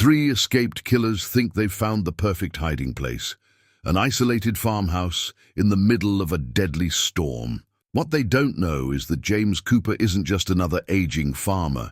Three escaped killers think they've found the perfect hiding place, an isolated farmhouse in the middle of a deadly storm. What they don't know is that James Cooper isn't just another aging farmer.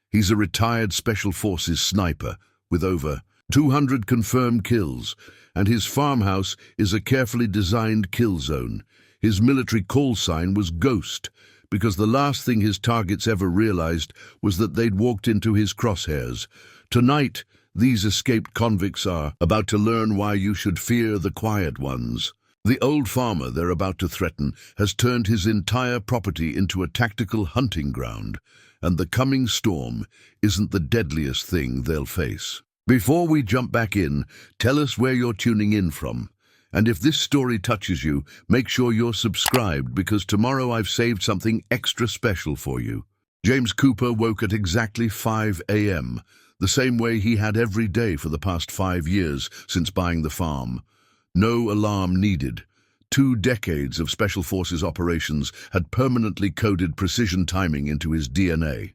He's a retired Special Forces sniper with over 200 confirmed kills, and his farmhouse is a carefully designed kill zone. His military call sign was Ghost, because the last thing his targets ever realized was that they'd walked into his crosshairs. Tonight, these escaped convicts are about to learn why you should fear the quiet ones. The old farmer they're about to threaten has turned his entire property into a tactical hunting ground, and the coming storm isn't the deadliest thing they'll face. Before we jump back in, tell us where you're tuning in from. And if this story touches you, make sure you're subscribed, because tomorrow I've saved something extra special for you. James Cooper woke at exactly 5 a.m., the same way he had every day for the past 5 years since buying the farm. No alarm needed. 2 decades of Special Forces operations had permanently coded precision timing into his DNA.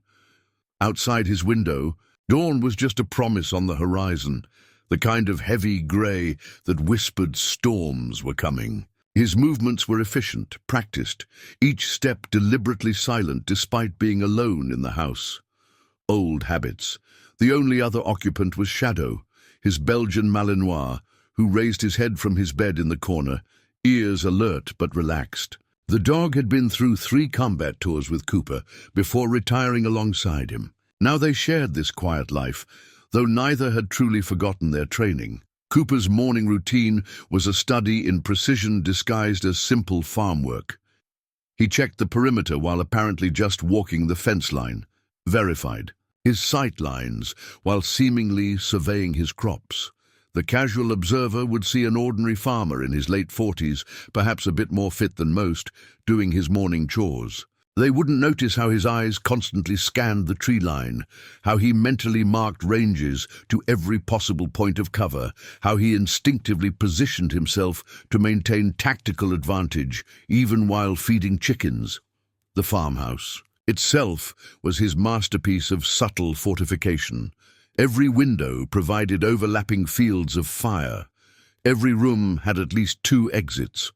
Outside his window, dawn was just a promise on the horizon, the kind of heavy grey that whispered storms were coming. His movements were efficient, practiced, each step deliberately silent despite being alone in the house. Old habits. The only other occupant was Shadow, his Belgian Malinois, who raised his head from his bed in the corner, ears alert but relaxed. The dog had been through 3 combat tours with Cooper before retiring alongside him. Now they shared this quiet life, though neither had truly forgotten their training. Cooper's morning routine was a study in precision disguised as simple farm work. He checked the perimeter while apparently just walking the fence line, verified his sight lines while seemingly surveying his crops. The casual observer would see an ordinary farmer in his late 40s, perhaps a bit more fit than most, doing his morning chores. They wouldn't notice how his eyes constantly scanned the tree line, how he mentally marked ranges to every possible point of cover, how he instinctively positioned himself to maintain tactical advantage even while feeding chickens. The farmhouse itself was his masterpiece of subtle fortification. Every window provided overlapping fields of fire. Every room had at least 2 exits.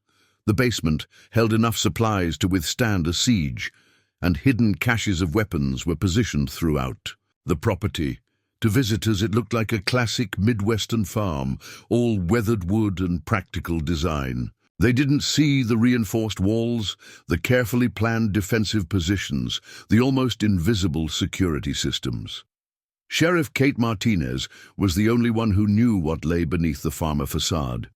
The basement held enough supplies to withstand a siege, and hidden caches of weapons were positioned throughout the property. To visitors, it looked like a classic Midwestern farm, all weathered wood and practical design. They didn't see the reinforced walls, the carefully planned defensive positions, the almost invisible security systems. Sheriff Kate Martinez was the only one who knew what lay beneath the farmer facade.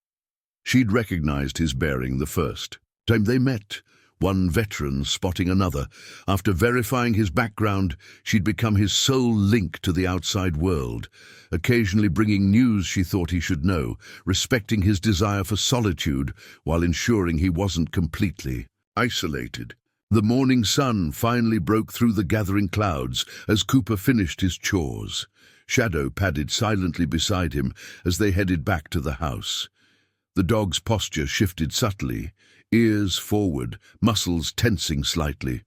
She'd recognized his bearing the first time they met, one veteran spotting another. After verifying his background, she'd become his sole link to the outside world, occasionally bringing news she thought he should know, respecting his desire for solitude while ensuring he wasn't completely isolated. The morning sun finally broke through the gathering clouds as Cooper finished his chores. Shadow padded silently beside him as they headed back to the house. The dog's posture shifted subtly, ears forward, muscles tensing slightly.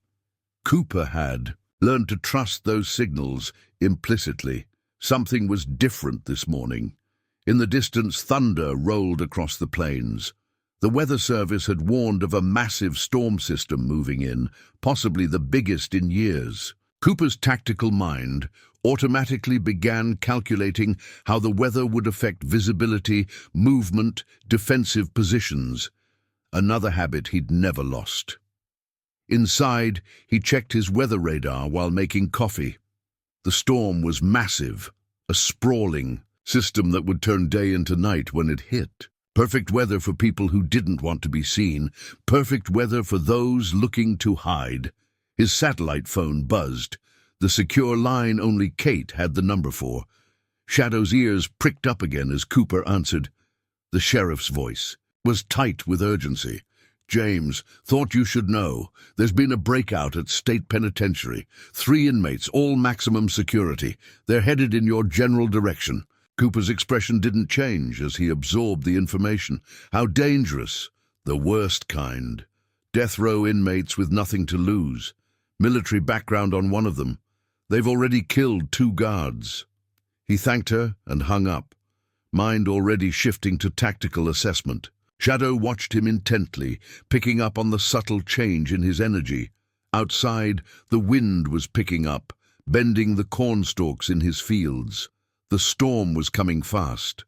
Cooper had learned to trust those signals implicitly. Something was different this morning. In the distance, thunder rolled across the plains. The weather service had warned of a massive storm system moving in, possibly the biggest in years. Cooper's tactical mind automatically began calculating how the weather would affect visibility, movement, defensive positions. Another habit he'd never lost. Inside, he checked his weather radar while making coffee. The storm was massive, a sprawling system that would turn day into night when it hit. Perfect weather for people who didn't want to be seen, perfect weather for those looking to hide. His satellite phone buzzed, the secure line only Kate had the number for. Shadow's ears pricked up again as Cooper answered. The sheriff's voice was tight with urgency. James, thought you should know. There's been a breakout at State Penitentiary. 3 inmates, all maximum security. They're headed in your general direction. Cooper's expression didn't change as he absorbed the information. How dangerous? The worst kind. Death row inmates with nothing to lose. Military background on one of them. They've already killed 2 guards. He thanked her and hung up, mind already shifting to tactical assessment. Shadow watched him intently, picking up on the subtle change in his energy. Outside, the wind was picking up, bending the cornstalks in his fields. The storm was coming fast.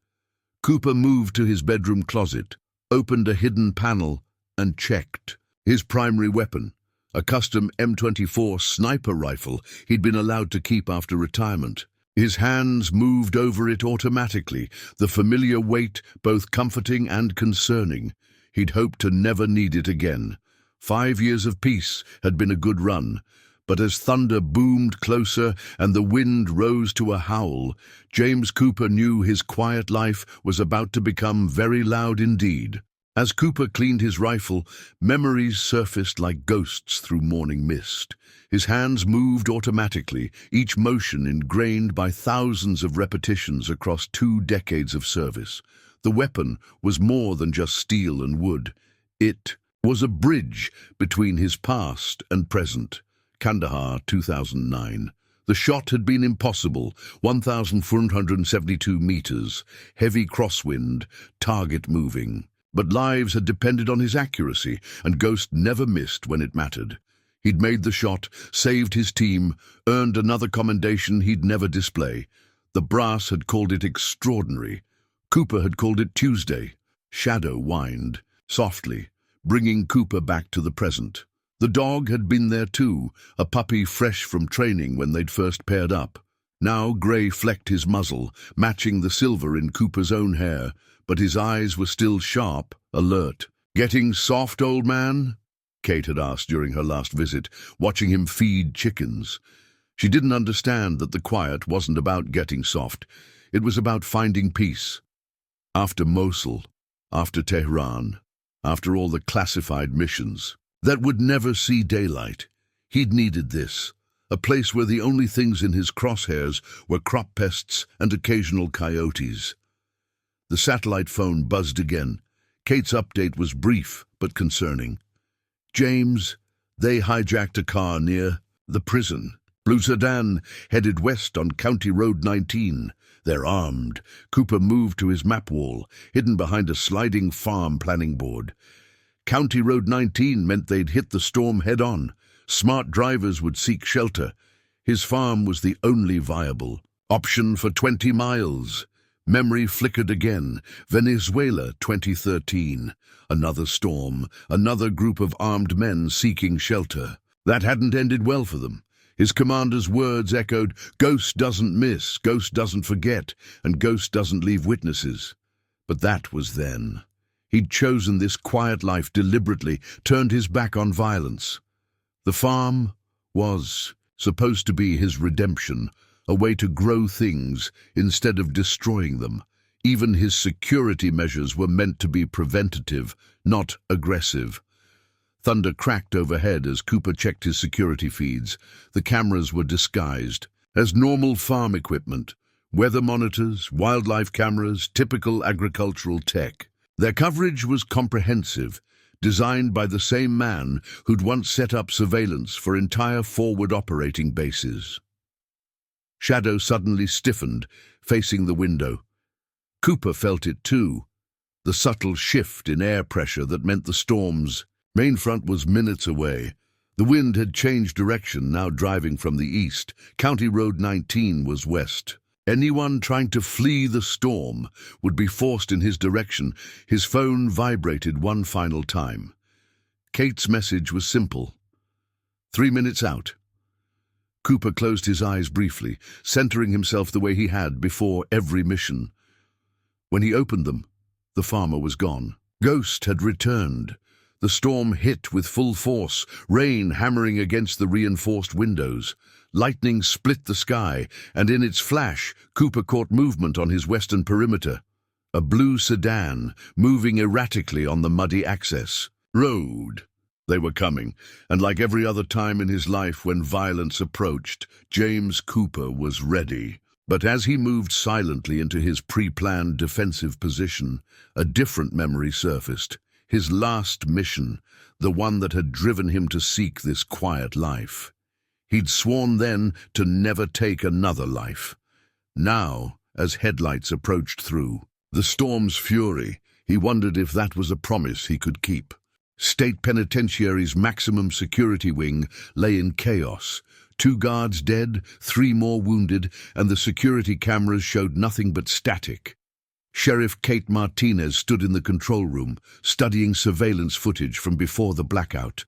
Cooper moved to his bedroom closet, opened a hidden panel, and checked. His primary weapon, a custom M24 sniper rifle he'd been allowed to keep after retirement. His hands moved over it automatically, the familiar weight both comforting and concerning. He'd hoped to never need it again. 5 years of peace had been a good run, but as thunder boomed closer and the wind rose to a howl, James Cooper knew his quiet life was about to become very loud indeed. As Cooper cleaned his rifle, memories surfaced like ghosts through morning mist. His hands moved automatically, each motion ingrained by thousands of repetitions across 2 decades of service. The weapon was more than just steel and wood. It was a bridge between his past and present. Kandahar, 2009. The shot had been impossible, 1,472 meters, heavy crosswind, target moving. But lives had depended on his accuracy, and Ghost never missed when it mattered. He'd made the shot, saved his team, earned another commendation he'd never display. The brass had called it extraordinary. Cooper had called it Tuesday. Shadow whined, softly, bringing Cooper back to the present. The dog had been there too, a puppy fresh from training when they'd first paired up. Now Gray flecked his muzzle, matching the silver in Cooper's own hair, but his eyes were still sharp, alert. "Getting soft, old man?" Kate had asked during her last visit, watching him feed chickens. She didn't understand that the quiet wasn't about getting soft. It was about finding peace. After Mosul, after Tehran, after all the classified missions that would never see daylight, he'd needed this. A place where the only things in his crosshairs were crop pests and occasional coyotes. The satellite phone buzzed again. Kate's update was brief but concerning. "James, they hijacked a car near the prison. Blue sedan headed west on County Road 19. They're armed." Cooper moved to his map wall, hidden behind a sliding farm planning board. County Road 19 meant they'd hit the storm head-on. Smart drivers would seek shelter. His farm was the only viable option for 20 miles. Memory flickered again. Venezuela, 2013. Another storm, another group of armed men seeking shelter. That hadn't ended well for them. His commander's words echoed, "Ghost doesn't miss, Ghost doesn't forget, and Ghost doesn't leave witnesses." But that was then. He'd chosen this quiet life deliberately, turned his back on violence. The farm was supposed to be his redemption, a way to grow things instead of destroying them. Even his security measures were meant to be preventative, not aggressive. Thunder cracked overhead as Cooper checked his security feeds. The cameras were disguised as normal farm equipment, weather monitors, wildlife cameras, typical agricultural tech. Their coverage was comprehensive, designed by the same man who'd once set up surveillance for entire forward operating bases. Shadow suddenly stiffened, facing the window. Cooper felt it too, the subtle shift in air pressure that meant the storm's main front was minutes away. The wind had changed direction, now driving from the east. County Road 19 was west. Anyone trying to flee the storm would be forced in his direction. His phone vibrated one final time. Kate's message was simple. 3 minutes out. Cooper closed his eyes briefly, centering himself the way he had before every mission. When he opened them, the farmer was gone. Ghost had returned. The storm hit with full force, rain hammering against the reinforced windows. Lightning split the sky, and in its flash, Cooper caught movement on his western perimeter. A blue sedan, moving erratically on the muddy access road. They were coming, and like every other time in his life when violence approached, James Cooper was ready. But as he moved silently into his pre-planned defensive position, a different memory surfaced. His last mission, the one that had driven him to seek this quiet life. He'd sworn then to never take another life. Now, as headlights approached through the storm's fury, he wondered if that was a promise he could keep. State Penitentiary's maximum security wing lay in chaos. 2 guards dead, 3 more wounded, and the security cameras showed nothing but static. Sheriff Kate Martinez stood in the control room, studying surveillance footage from before the blackout.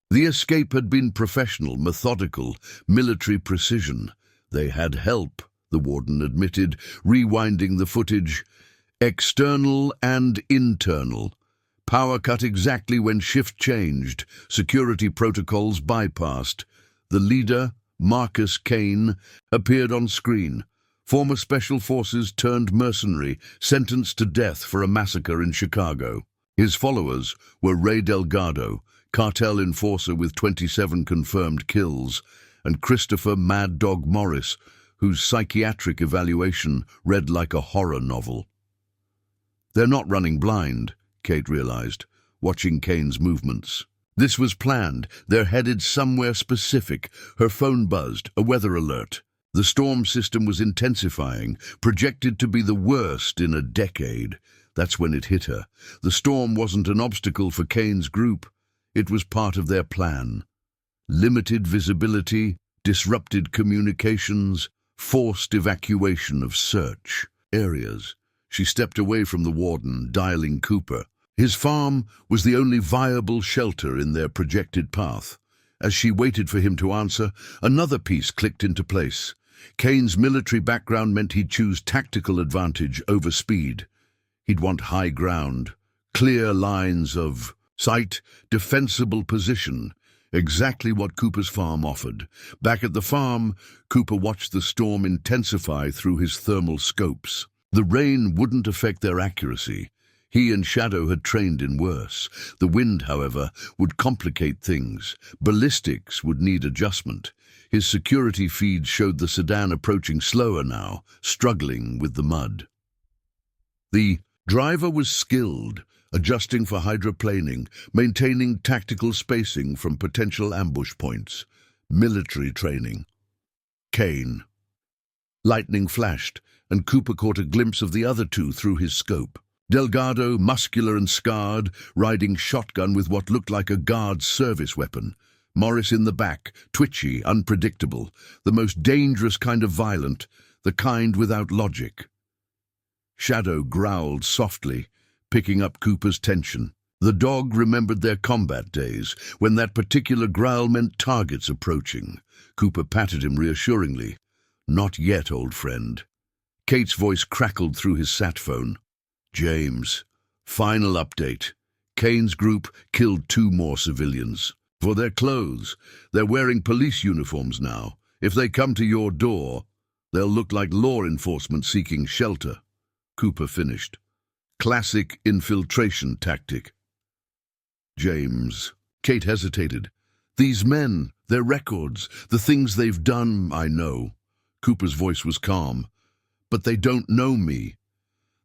The escape had been professional, methodical, military precision. They had help, the warden admitted, rewinding the footage. External and internal. Power cut exactly when shift changed, security protocols bypassed. The leader, Marcus Kane, appeared on screen. Former Special Forces turned mercenary, sentenced to death for a massacre in Chicago. His followers were Ray Delgado, cartel enforcer with 27 confirmed kills, and Christopher Mad Dog Morris, whose psychiatric evaluation read like a horror novel. They're not running blind, Kate realized, watching Kane's movements. This was planned. They're headed somewhere specific. Her phone buzzed, a weather alert. The storm system was intensifying, projected to be the worst in a decade. That's when it hit her. The storm wasn't an obstacle for Kane's group. It was part of their plan. Limited visibility, disrupted communications, forced evacuation of search areas. She stepped away from the warden, dialing Cooper. His farm was the only viable shelter in their projected path. As she waited for him to answer, another piece clicked into place. Kane's military background meant he'd choose tactical advantage over speed. He'd want high ground, clear lines of sight, defensible position, exactly what Cooper's farm offered. Back at the farm, Cooper watched the storm intensify through his thermal scopes. The rain wouldn't affect their accuracy. He and Shadow had trained in worse. The wind, however, would complicate things. Ballistics would need adjustment. His security feeds showed the sedan approaching slower now, struggling with the mud. The driver was skilled, adjusting for hydroplaning, maintaining tactical spacing from potential ambush points. Military training. Kane. Lightning flashed, and Cooper caught a glimpse of the other 2 through his scope. Delgado, muscular and scarred, riding shotgun with what looked like a guard's service weapon. Morris in the back, twitchy, unpredictable, the most dangerous kind of violent, the kind without logic. Shadow growled softly, picking up Cooper's tension. The dog remembered their combat days, when that particular growl meant targets approaching. Cooper patted him reassuringly. "Not yet, old friend." Kate's voice crackled through his sat phone. "James, final update. Kane's group killed 2 more civilians. For their clothes, they're wearing police uniforms now. If they come to your door, they'll look like law enforcement seeking shelter." Cooper finished. Classic infiltration tactic. "James." Kate hesitated. "These men, their records, the things they've done, I know." Cooper's voice was calm. "But they don't know me."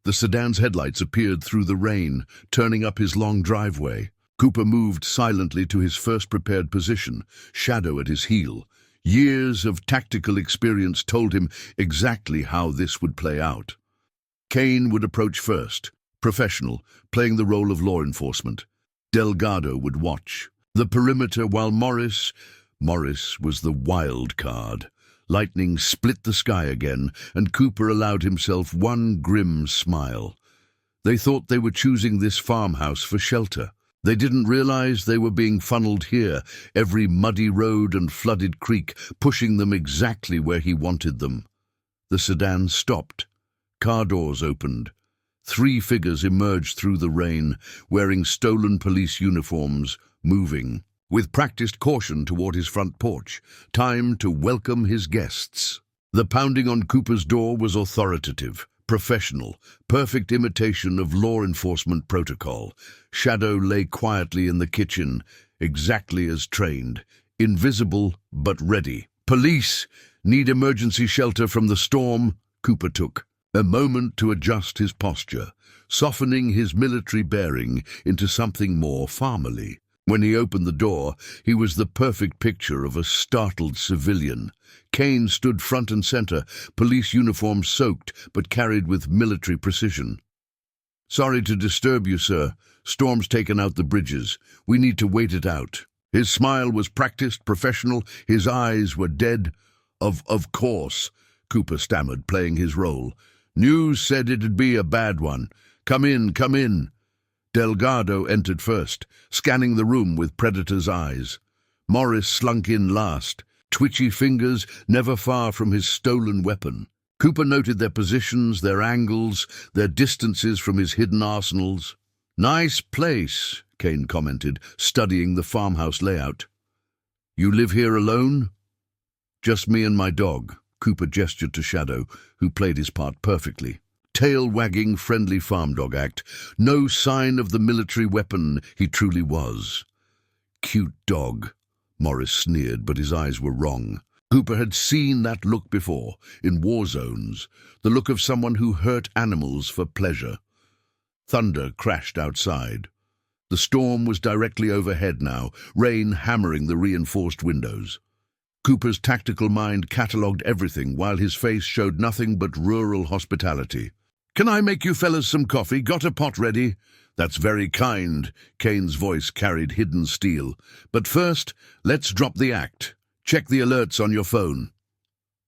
The sedan's headlights appeared through the rain, turning up his long driveway. Cooper moved silently to his first prepared position, Shadow at his heel. Years of tactical experience told him exactly how this would play out. Kane would approach first, professional, playing the role of law enforcement. Delgado would watch the perimeter while Morris was the wild card. Lightning split the sky again, and Cooper allowed himself one grim smile. They thought they were choosing this farmhouse for shelter. They didn't realize they were being funneled here, every muddy road and flooded creek pushing them exactly where he wanted them. The sedan stopped. Car doors opened. 3 figures emerged through the rain, wearing stolen police uniforms, moving with practiced caution toward his front porch. Time to welcome his guests. The pounding on Cooper's door was authoritative, professional, perfect imitation of law enforcement protocol. Shadow lay quietly in the kitchen, exactly as trained, invisible but ready. "Police! Need emergency shelter from the storm." Cooper took a moment to adjust his posture, softening his military bearing into something more farmerly. When he opened the door, he was the perfect picture of a startled civilian. Kane stood front and center, police uniform soaked, but carried with military precision. "Sorry to disturb you, sir. Storm's taken out the bridges. We need to wait it out." His smile was practiced, professional. His eyes were dead. Of course," Cooper stammered, playing his role. "News said it'd be a bad one. Come in, come in." Delgado entered first, scanning the room with predator's eyes. Morris slunk in last, twitchy fingers never far from his stolen weapon. Cooper noted their positions, their angles, their distances from his hidden arsenals. "Nice place," Kane commented, studying the farmhouse layout. "You live here alone?" "Just me and my dog," Cooper gestured to Shadow, who played his part perfectly. Tail-wagging, friendly farm dog act. No sign of the military weapon he truly was. "Cute dog," Morris sneered, but his eyes were wrong. Cooper had seen that look before, in war zones, the look of someone who hurt animals for pleasure. Thunder crashed outside. The storm was directly overhead now, rain hammering the reinforced windows. Cooper's tactical mind catalogued everything, while his face showed nothing but rural hospitality. "Can I make you fellas some coffee? Got a pot ready?" "That's very kind," Kane's voice carried hidden steel. "But first, let's drop the act. Check the alerts on your phone."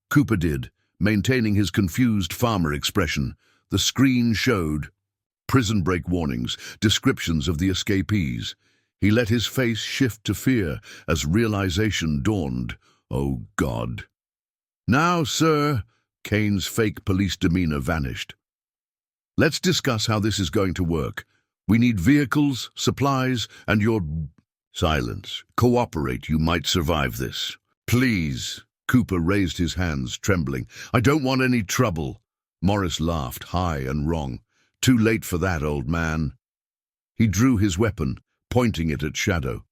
Cooper did, maintaining his confused farmer expression. The screen showed prison break warnings, descriptions of the escapees. He let his face shift to fear as realization dawned. Oh, God. "Now, sir," Kane's fake police demeanor vanished. "Let's discuss how this is going to work. We need vehicles, supplies, and your—" "Silence. Cooperate. You might survive this." "Please." Cooper raised his hands, trembling. "I don't want any trouble." Morris laughed, high and wrong. "Too late for that, old man." He drew his weapon, pointing it at Shadow.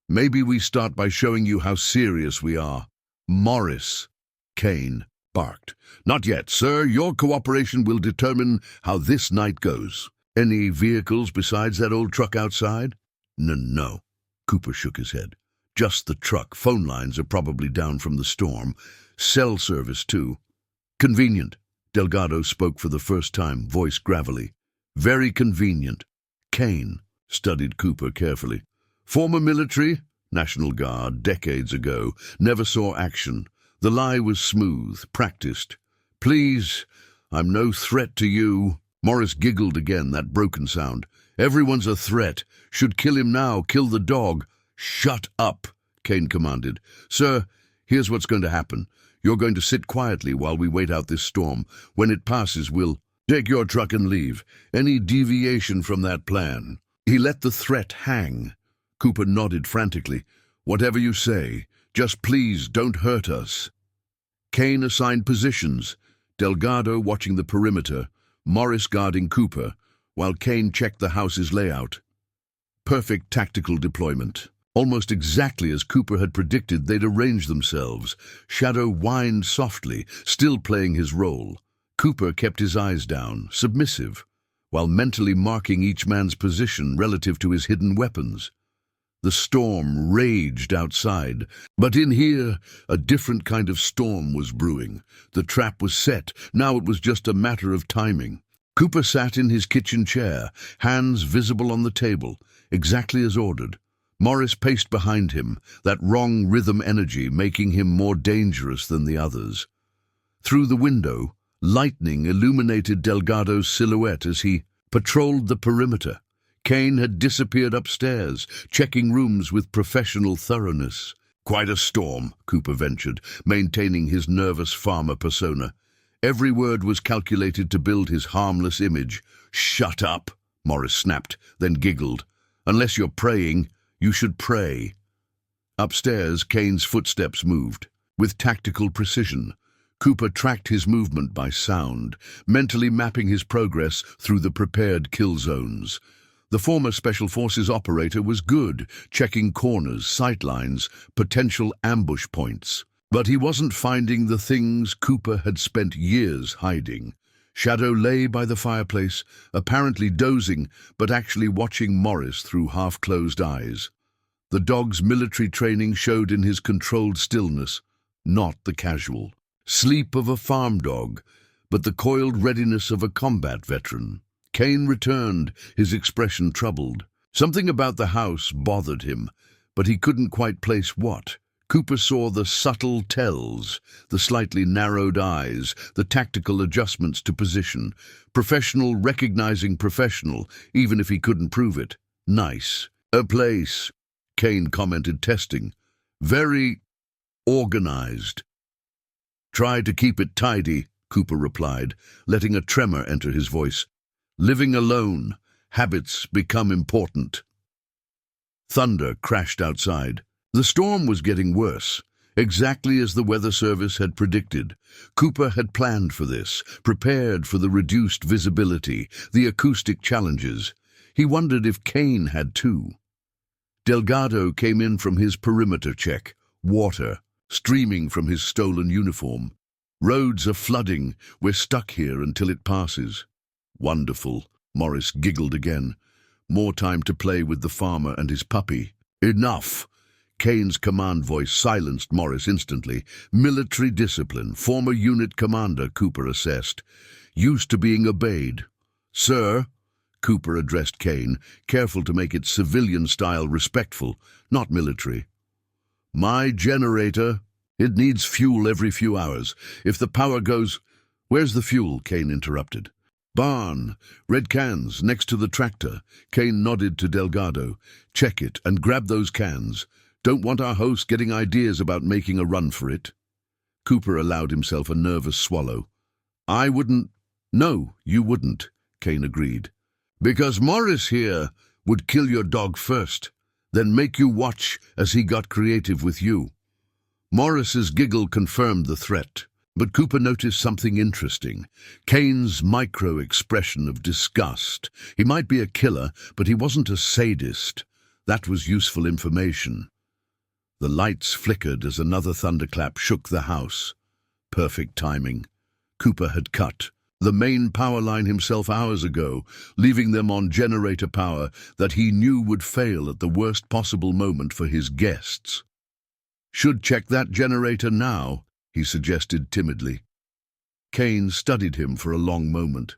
"Maybe we start by showing you how serious we are." "Morris," Kane barked. "Not yet, sir. Your cooperation will determine how this night goes." "Any vehicles besides that old truck outside?" No. Cooper shook his head. "Just the truck. Phone lines are probably down from the storm. Cell service, too." "Convenient." Delgado spoke for the first time, voice gravelly. "Very convenient." Kane studied Cooper carefully. "Former military? National Guard, decades ago. Never saw action. The lie was smooth, practiced. Please, I'm no threat to you." Morris giggled again, that broken sound. "Everyone's a threat. Should kill him now, kill the dog." "Shut up," Kane commanded. "Sir, here's what's going to happen. You're going to sit quietly while we wait out this storm. When it passes, we'll take your truck and leave. Any deviation from that plan." He let the threat hang. Cooper nodded frantically. "Whatever you say. Just please don't hurt us." Kane assigned positions, Delgado watching the perimeter, Morris guarding Cooper, while Kane checked the house's layout. Perfect tactical deployment. Almost exactly as Cooper had predicted, they'd arranged themselves. Shadow whined softly, still playing his role. Cooper kept his eyes down, submissive, while mentally marking each man's position relative to his hidden weapons. The storm raged outside, but in here, a different kind of storm was brewing. The trap was set. Now it was just a matter of timing. Cooper sat in his kitchen chair, hands visible on the table, exactly as ordered. Morris paced behind him, that wrong rhythm energy making him more dangerous than the others. Through the window, lightning illuminated Delgado's silhouette as he patrolled the perimeter. Kane had disappeared upstairs, checking rooms with professional thoroughness. "Quite a storm," Cooper ventured, maintaining his nervous farmer persona. Every word was calculated to build his harmless image. "Shut up," Morris snapped, then giggled. "Unless you're praying, you should pray." Upstairs, Kane's footsteps moved. With tactical precision, Cooper tracked his movement by sound, mentally mapping his progress through the prepared kill zones. The former Special Forces operator was good, checking corners, sightlines, potential ambush points. But he wasn't finding the things Cooper had spent years hiding. Shadow lay by the fireplace, apparently dozing, but actually watching Morris through half-closed eyes. The dog's military training showed in his controlled stillness, not the casual sleep of a farm dog, but the coiled readiness of a combat veteran. Kane returned, his expression troubled. Something about the house bothered him, but he couldn't quite place what. Cooper saw the subtle tells, the slightly narrowed eyes, the tactical adjustments to position. Professional recognizing professional, even if he couldn't prove it. Nice. A place, Kane commented, testing. Very organized. Try to keep it tidy, Cooper replied, letting a tremor enter his voice. Living alone, habits become important. Thunder crashed outside. The storm was getting worse, exactly as the weather service had predicted. Cooper had planned for this, prepared for the reduced visibility, the acoustic challenges. He wondered if Kane had too. Delgado came in from his perimeter check, water streaming from his stolen uniform. Roads are flooding, we're stuck here until it passes. Wonderful, Morris giggled again. More time to play with the farmer and his puppy. Enough! Kane's command voice silenced Morris instantly. Military discipline, former unit commander, Cooper assessed. Used to being obeyed. Sir, Cooper addressed Kane, careful to make it civilian-style respectful, not military. My generator, it needs fuel every few hours. If the power goes... Where's the fuel? Kane interrupted. Barn, red cans, next to the tractor. Kane nodded to Delgado. Check it and grab those cans. Don't want our host getting ideas about making a run for it. Cooper allowed himself a nervous swallow. I wouldn't... No, you wouldn't, Kane agreed. Because Morris here would kill your dog first, then make you watch as he got creative with you. Morris's giggle confirmed the threat, but Cooper noticed something interesting. Kane's micro-expression of disgust. He might be a killer, but he wasn't a sadist. That was useful information. The lights flickered as another thunderclap shook the house. Perfect timing. Cooper had cut the main power line himself hours ago, leaving them on generator power that he knew would fail at the worst possible moment for his guests. Should check that generator now, he suggested timidly. Kane studied him for a long moment.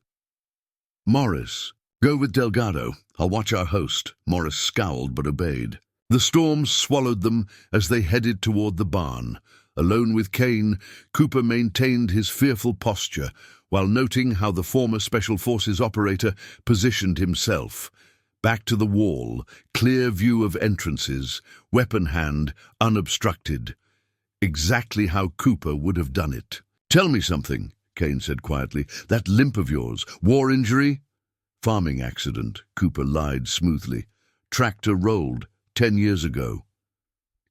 Morris, go with Delgado. I'll watch our host. Morris scowled but obeyed. The storm swallowed them as they headed toward the barn. Alone with Kane, Cooper maintained his fearful posture while noting how the former Special Forces operator positioned himself. Back to the wall, clear view of entrances, weapon hand unobstructed. Exactly how Cooper would have done it. Tell me something, Kane said quietly. That limp of yours, war injury? Farming accident, Cooper lied smoothly. Tractor rolled 10 years ago.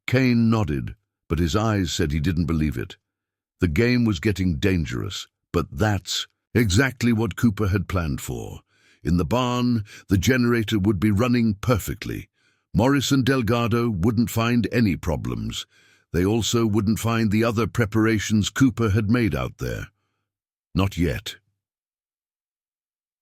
Kane nodded, but his eyes said he didn't believe it. The game was getting dangerous, but that's exactly what Cooper had planned for. In the barn, the generator would be running perfectly. Morris and Delgado wouldn't find any problems. They also wouldn't find the other preparations Cooper had made out there. Not yet.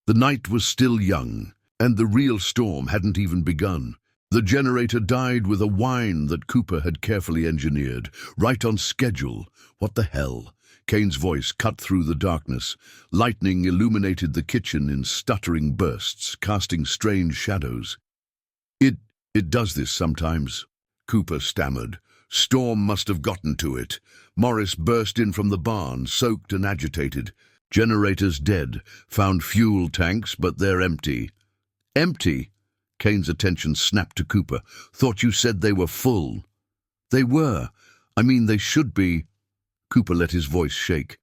The night was still young, and the real storm hadn't even begun. The generator died with a whine that Cooper had carefully engineered, right on schedule. What the hell? Kane's voice cut through the darkness. Lightning illuminated the kitchen in stuttering bursts, casting strange shadows. It does this sometimes, Cooper stammered. Storm must have gotten to it. Morris burst in from the barn, soaked and agitated. Generators dead. Found fuel tanks, but they're empty. Empty? Kane's attention snapped to Cooper. Thought you said they were full. They were. I mean, they should be. Cooper let his voice shake.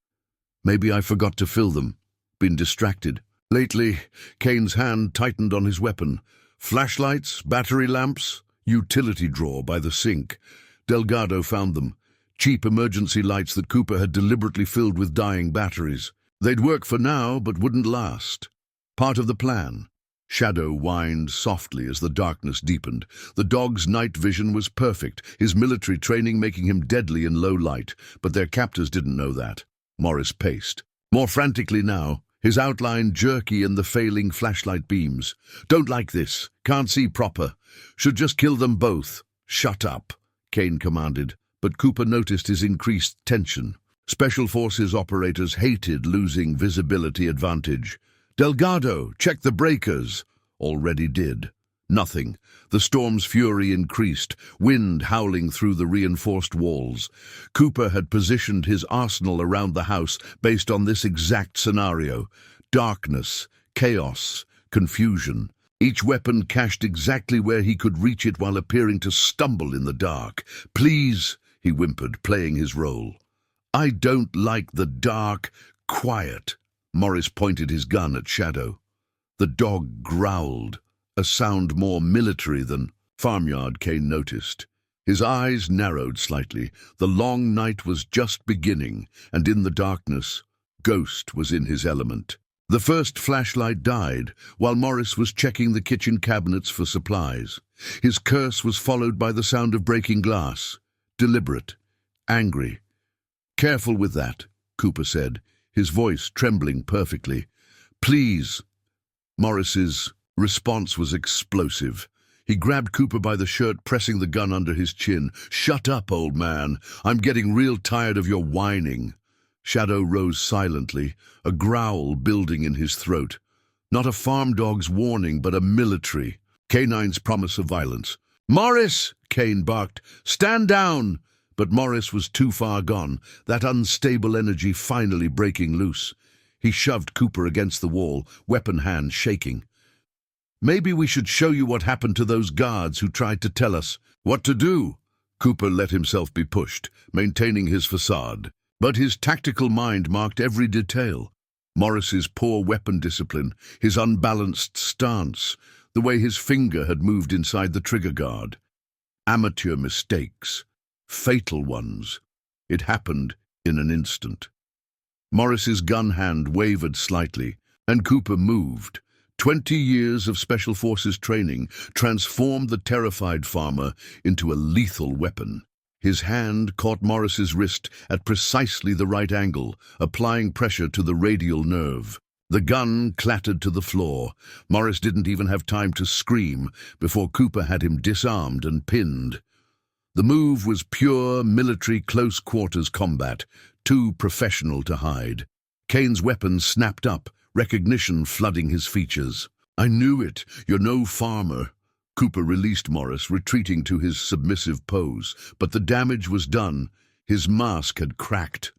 Maybe I forgot to fill them. Been distracted. Lately, Kane's hand tightened on his weapon. Flashlights, battery lamps, utility drawer by the sink. Delgado found them. Cheap emergency lights that Cooper had deliberately filled with dying batteries. They'd work for now, but wouldn't last. Part of the plan. Shadow whined softly as the darkness deepened. The dog's night vision was perfect, his military training making him deadly in low light, but their captors didn't know that. Morris paced. More frantically now, his outline jerky in the failing flashlight beams. Don't like this. Can't see proper. Should just kill them both. "Shut up," Kane commanded, but Cooper noticed his increased tension. Special Forces operators hated losing visibility advantage. "Delgado, check the breakers." Already did. Nothing. The storm's fury increased, wind howling through the reinforced walls. Cooper had positioned his arsenal around the house based on this exact scenario. Darkness, chaos, confusion. Each weapon cached exactly where he could reach it while appearing to stumble in the dark. "Please," he whimpered, playing his role. "I don't like the dark." "Quiet." Morris pointed his gun at Shadow. The dog growled, a sound more military than farmyard, Kane noticed. His eyes narrowed slightly. The long night was just beginning, and in the darkness, Ghost was in his element. The first flashlight died, while Morris was checking the kitchen cabinets for supplies. His curse was followed by the sound of breaking glass. Deliberate. Angry. "Careful with that," Cooper said, his voice trembling perfectly. "Please." Morris's response was explosive. He grabbed Cooper by the shirt, pressing the gun under his chin. "Shut up, old man. I'm getting real tired of your whining." Shadow rose silently, a growl building in his throat. Not a farm dog's warning, but a military, canine's promise of violence. "Morris!" Kane barked. "Stand down!" But Morris was too far gone, that unstable energy finally breaking loose. He shoved Cooper against the wall, weapon hand shaking. "Maybe we should show you what happened to those guards who tried to tell us what to do." Cooper let himself be pushed, maintaining his facade. But his tactical mind marked every detail. Morris's poor weapon discipline, his unbalanced stance, the way his finger had moved inside the trigger guard. Amateur mistakes. Fatal ones. It happened in an instant. Morris's gun hand wavered slightly, and Cooper moved. 20 years of Special Forces training transformed the terrified farmer into a lethal weapon. His hand caught Morris's wrist at precisely the right angle, applying pressure to the radial nerve. The gun clattered to the floor. Morris didn't even have time to scream before Cooper had him disarmed and pinned. The move was pure military close-quarters combat, too professional to hide. Kane's weapon snapped up, recognition flooding his features. "I knew it. You're no farmer." Cooper released Morris, retreating to his submissive pose, but the damage was done. His mask had cracked.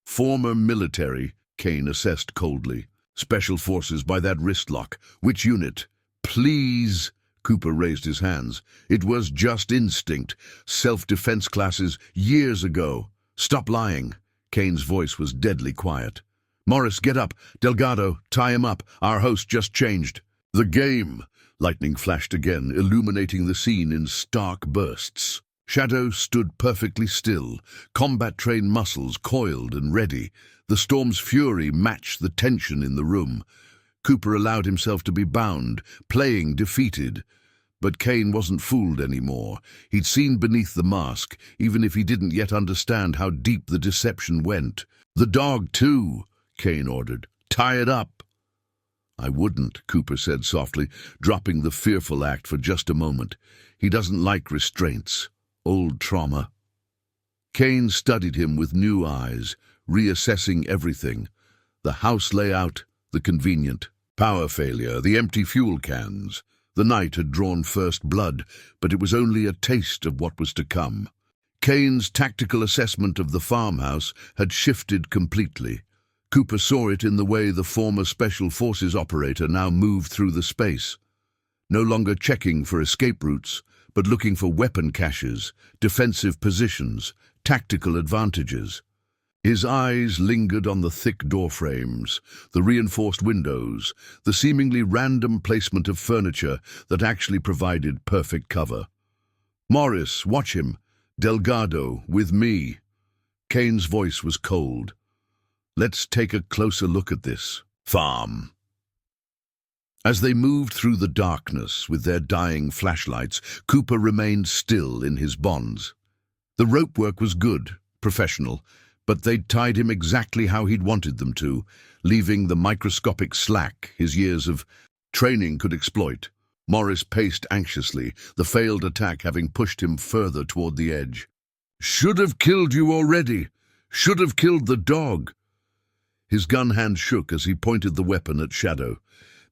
"Former military," Kane assessed coldly. "Special Forces by that wrist lock. Which unit?" "Please." Cooper raised his hands. "It was just instinct. Self-defense classes years ago." "Stop lying." Kane's voice was deadly quiet. "Morris, get up. Delgado, tie him up. Our host just changed." "The game." Lightning flashed again, illuminating the scene in stark bursts. Shadow stood perfectly still, combat-trained muscles coiled and ready. The storm's fury matched the tension in the room. Cooper allowed himself to be bound, playing defeated. But Kane wasn't fooled anymore. He'd seen beneath the mask, even if he didn't yet understand how deep the deception went. "The dog, too," Kane ordered. "Tie it up." "I wouldn't," Cooper said softly, dropping the fearful act for just a moment. "He doesn't like restraints. Old trauma." Kane studied him with new eyes, reassessing everything. The house layout, the convenient power failure, the empty fuel cans. The night had drawn first blood, but it was only a taste of what was to come. Kane's tactical assessment of the farmhouse had shifted completely. Cooper saw it in the way the former Special Forces operator now moved through the space. No longer checking for escape routes, but looking for weapon caches, defensive positions, tactical advantages. His eyes lingered on the thick doorframes, the reinforced windows, the seemingly random placement of furniture that actually provided perfect cover. "Morris, watch him. Delgado, with me." Kane's voice was cold. "Let's take a closer look at this farm." As they moved through the darkness with their dying flashlights, Cooper remained still in his bonds. The rope work was good, professional, but they'd tied him exactly how he'd wanted them to, leaving the microscopic slack his years of training could exploit. Morris paced anxiously, the failed attack having pushed him further toward the edge. "Should have killed you already. Should have killed the dog." His gun hand shook as he pointed the weapon at Shadow.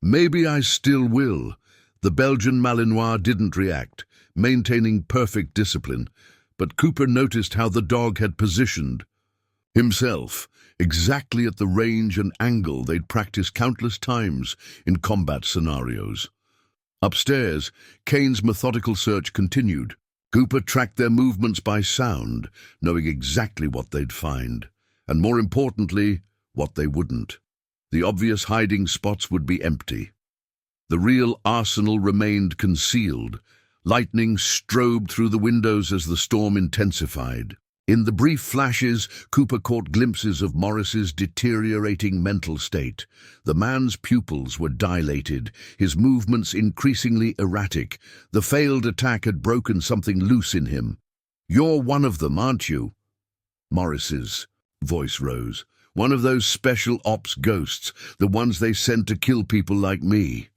"Maybe I still will." The Belgian Malinois didn't react, maintaining perfect discipline, but Cooper noticed how the dog had positioned himself exactly at the range and angle they'd practiced countless times in combat scenarios. Upstairs, Kane's methodical search continued. Cooper tracked their movements by sound, knowing exactly what they'd find, and more importantly, what they wouldn't. The obvious hiding spots would be empty. The real arsenal remained concealed. Lightning strobed through the windows as the storm intensified. In the brief flashes, Cooper caught glimpses of Morris's deteriorating mental state. The man's pupils were dilated, his movements increasingly erratic. The failed attack had broken something loose in him. "You're one of them, aren't you?" Morris's voice rose. "One of those special ops ghosts, the ones they send to kill people like me."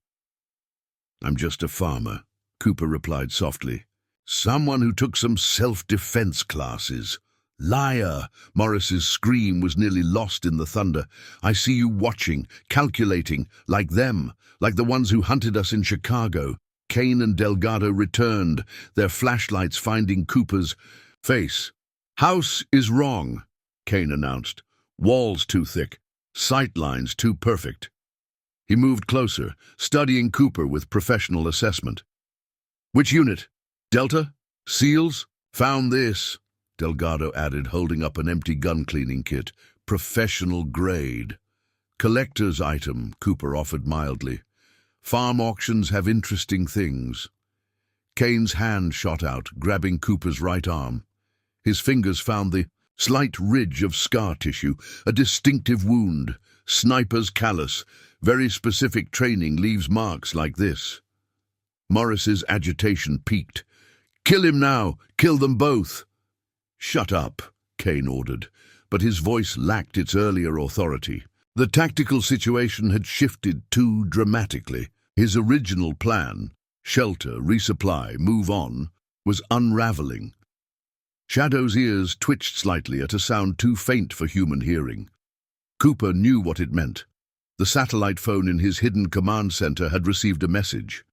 "I'm just a farmer," Cooper replied softly. "Someone who took some self-defense classes." "Liar!" Morris's scream was nearly lost in the thunder. "I see you watching, calculating, like them, like the ones who hunted us in Chicago." Kane and Delgado returned, their flashlights finding Cooper's face. "House is wrong," Kane announced. "Walls too thick, sight lines too perfect." He moved closer, studying Cooper with professional assessment. "Which unit? Delta? SEALs? Found this," Delgado added, holding up an empty gun-cleaning kit. "Professional grade." "Collector's item," Cooper offered mildly. "Farm auctions have interesting things." Kane's hand shot out, grabbing Cooper's right arm. His fingers found the slight ridge of scar tissue, a distinctive wound. Sniper's callus. Very specific training leaves marks like this. Morris's agitation peaked. "Kill him now! Kill them both!" "Shut up," Kane ordered, but his voice lacked its earlier authority. The tactical situation had shifted too dramatically. His original plan, shelter, resupply, move on, was unraveling. Shadow's ears twitched slightly at a sound too faint for human hearing. Cooper knew what it meant. The satellite phone in his hidden command center had received a message.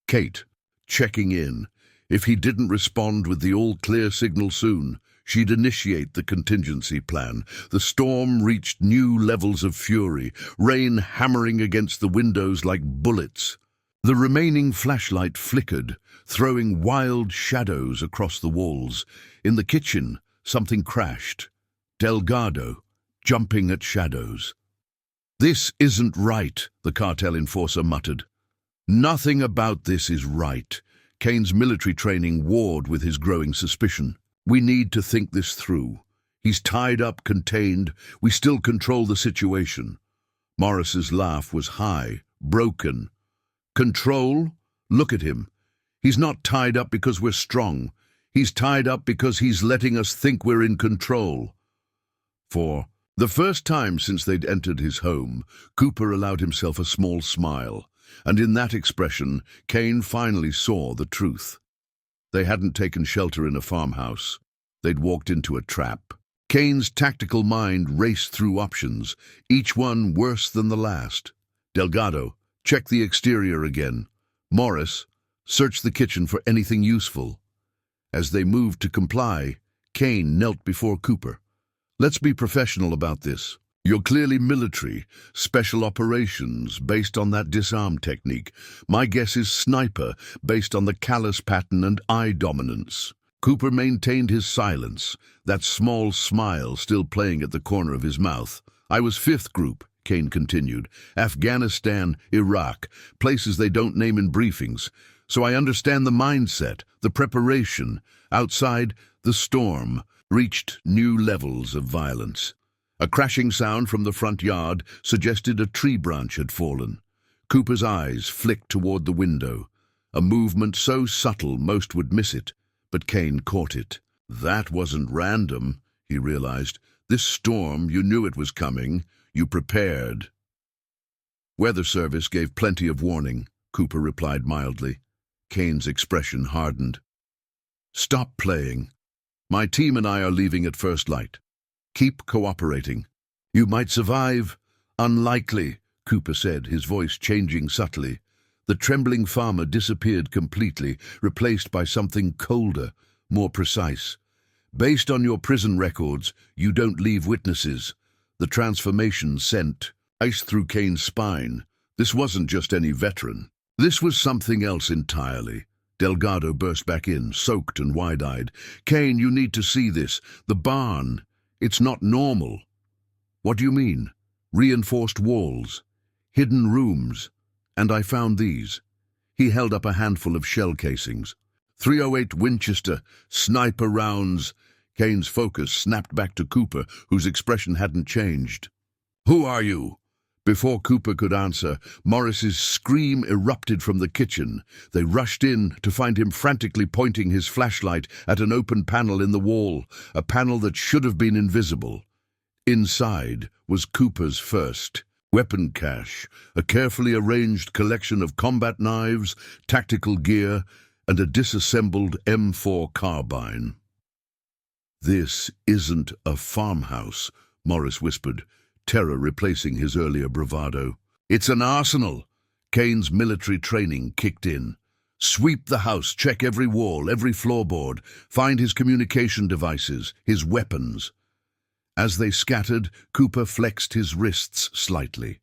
Kate, checking in. If he didn't respond with the all-clear signal soon, she'd initiate the contingency plan. The storm reached new levels of fury, rain hammering against the windows like bullets. The remaining flashlight flickered, throwing wild shadows across the walls. In the kitchen, something crashed. Delgado, jumping at shadows. "This isn't right," the cartel enforcer muttered. "Nothing about this is right." Kane's military training warred with his growing suspicion. "We need to think this through. He's tied up, contained. We still control the situation." Morris's laugh was high, broken. "Control? Look at him. He's not tied up because we're strong. He's tied up because he's letting us think we're in control." For the first time since they'd entered his home, Cooper allowed himself a small smile, and in that expression, Kane finally saw the truth. They hadn't taken shelter in a farmhouse. They'd walked into a trap. Kane's tactical mind raced through options, each one worse than the last. "Delgado, check the exterior again. Morris, search the kitchen for anything useful." As they moved to comply, Kane knelt before Cooper. "Let's be professional about this. You're clearly military, special operations, based on that disarm technique. My guess is sniper, based on the callus pattern and eye dominance." Cooper maintained his silence, that small smile still playing at the corner of his mouth. "I was 5th Group," Kane continued. "Afghanistan, Iraq, places they don't name in briefings. So I understand the mindset, the preparation. Outside, the storm reached new levels of violence. A crashing sound from the front yard suggested a tree branch had fallen. Cooper's eyes flicked toward the window, a movement so subtle most would miss it, but Kane caught it. "That wasn't random," he realized. "This storm, you knew it was coming. You prepared." Weather Service gave plenty of warning. Cooper replied mildly. Kane's expression hardened. Stop playing. My team and I are leaving at first light. Keep cooperating. You might survive. Unlikely, Cooper said, his voice changing subtly. The trembling farmer disappeared completely, replaced by something colder, more precise. Based on your prison records, you don't leave witnesses. The transformation sent ice through Kane's spine. This wasn't just any veteran. This was something else entirely. Delgado burst back in, soaked and wide-eyed. Kane, you need to see this. The barn. It's not normal. What do you mean? Reinforced walls. Hidden rooms. And I found these. He held up a handful of shell casings. 308 Winchester, sniper rounds. Kane's focus snapped back to Cooper, whose expression hadn't changed. Who are you? Before Cooper could answer, Morris's scream erupted from the kitchen. They rushed in to find him frantically pointing his flashlight at an open panel in the wall, a panel that should have been invisible. Inside was Cooper's first weapon cache, a carefully arranged collection of combat knives, tactical gear, and a disassembled M4 carbine. This isn't a farmhouse, Morris whispered, terror replacing his earlier bravado. It's an arsenal. Kane's military training kicked in. Sweep the house, check every wall, every floorboard, find his communication devices, his weapons. As they scattered, Cooper flexed his wrists slightly.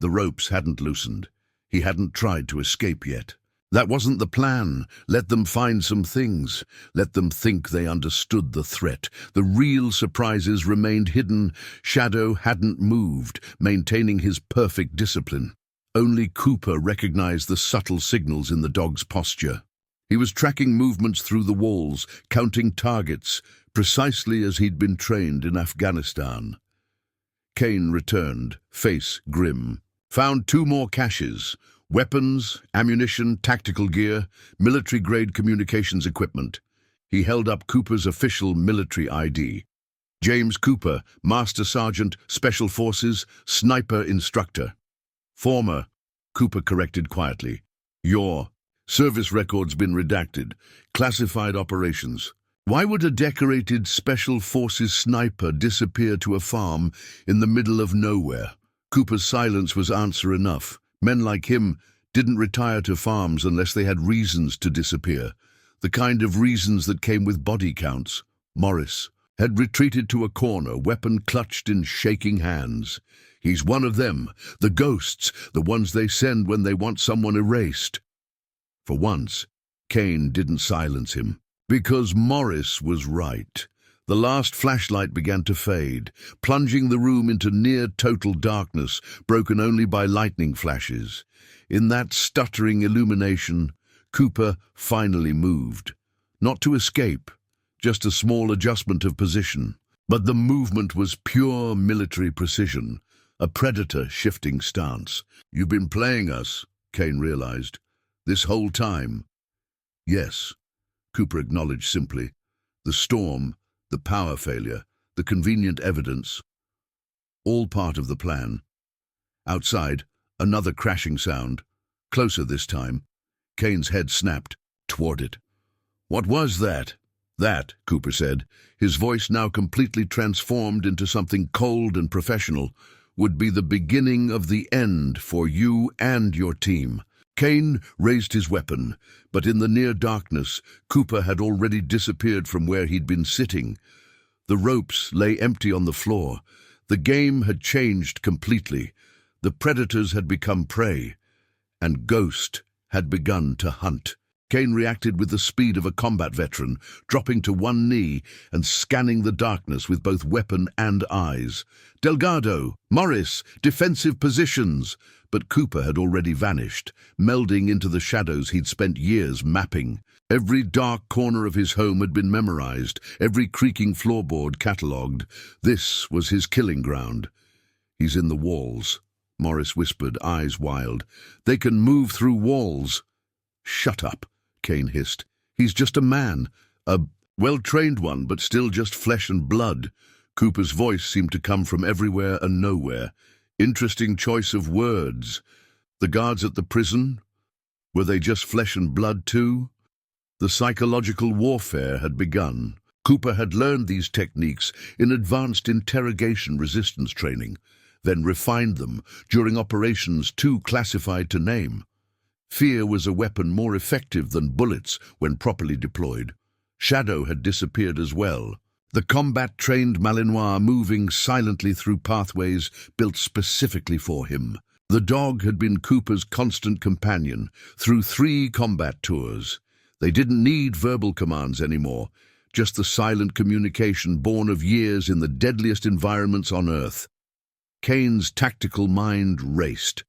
The ropes hadn't loosened. He hadn't tried to escape yet. That wasn't the plan. Let them find some things. Let them think they understood the threat. The real surprises remained hidden. Shadow hadn't moved, maintaining his perfect discipline. Only Cooper recognized the subtle signals in the dog's posture. He was tracking movements through the walls, counting targets, precisely as he'd been trained in Afghanistan. Kane returned, face grim. Found 2 more caches. Weapons, ammunition, tactical gear, military-grade communications equipment. He held up Cooper's official military ID. James Cooper, Master Sergeant, Special Forces, Sniper Instructor. Former, Cooper corrected quietly. Your service records been redacted. Classified operations. Why would a decorated Special Forces sniper disappear to a farm in the middle of nowhere? Cooper's silence was answer enough. Men like him didn't retire to farms unless they had reasons to disappear, the kind of reasons that came with body counts. Morris had retreated to a corner, weapon clutched in shaking hands. He's one of them, the ghosts, the ones they send when they want someone erased. For once, Kane didn't silence him, because Morris was right. The last flashlight began to fade, plunging the room into near-total darkness, broken only by lightning flashes. In that stuttering illumination, Cooper finally moved. Not to escape, just a small adjustment of position. But the movement was pure military precision, a predator shifting stance. You've been playing us, Kane realized. This whole time. Yes, Cooper acknowledged simply. The storm, the power failure, the convenient evidence, all part of the plan. Outside, another crashing sound, closer this time. Kane's head snapped toward it. What was that? That, Cooper said, his voice now completely transformed into something cold and professional, would be the beginning of the end for you and your team. Kane raised his weapon, but in the near darkness, Cooper had already disappeared from where he'd been sitting. The ropes lay empty on the floor. The game had changed completely. The predators had become prey, and Ghost had begun to hunt. Kane reacted with the speed of a combat veteran, dropping to one knee and scanning the darkness with both weapon and eyes. Delgado, Morris, defensive positions. But Cooper had already vanished, melding into the shadows he'd spent years mapping. Every dark corner of his home had been memorized, every creaking floorboard catalogued. This was his killing ground. He's in the walls, Morris whispered, eyes wild. They can move through walls. Shut up, Kane hissed. He's just a man, a well-trained one, but still just flesh and blood. Cooper's voice seemed to come from everywhere and nowhere. Interesting choice of words. The guards at the prison? Were they just flesh and blood too? The psychological warfare had begun. Cooper had learned these techniques in advanced interrogation resistance training, then refined them during operations too classified to name. Fear was a weapon more effective than bullets when properly deployed. Shadow had disappeared as well. The combat-trained Malinois moving silently through pathways built specifically for him. The dog had been Cooper's constant companion through 3 combat tours. They didn't need verbal commands anymore, just the silent communication born of years in the deadliest environments on Earth. Kane's tactical mind raced.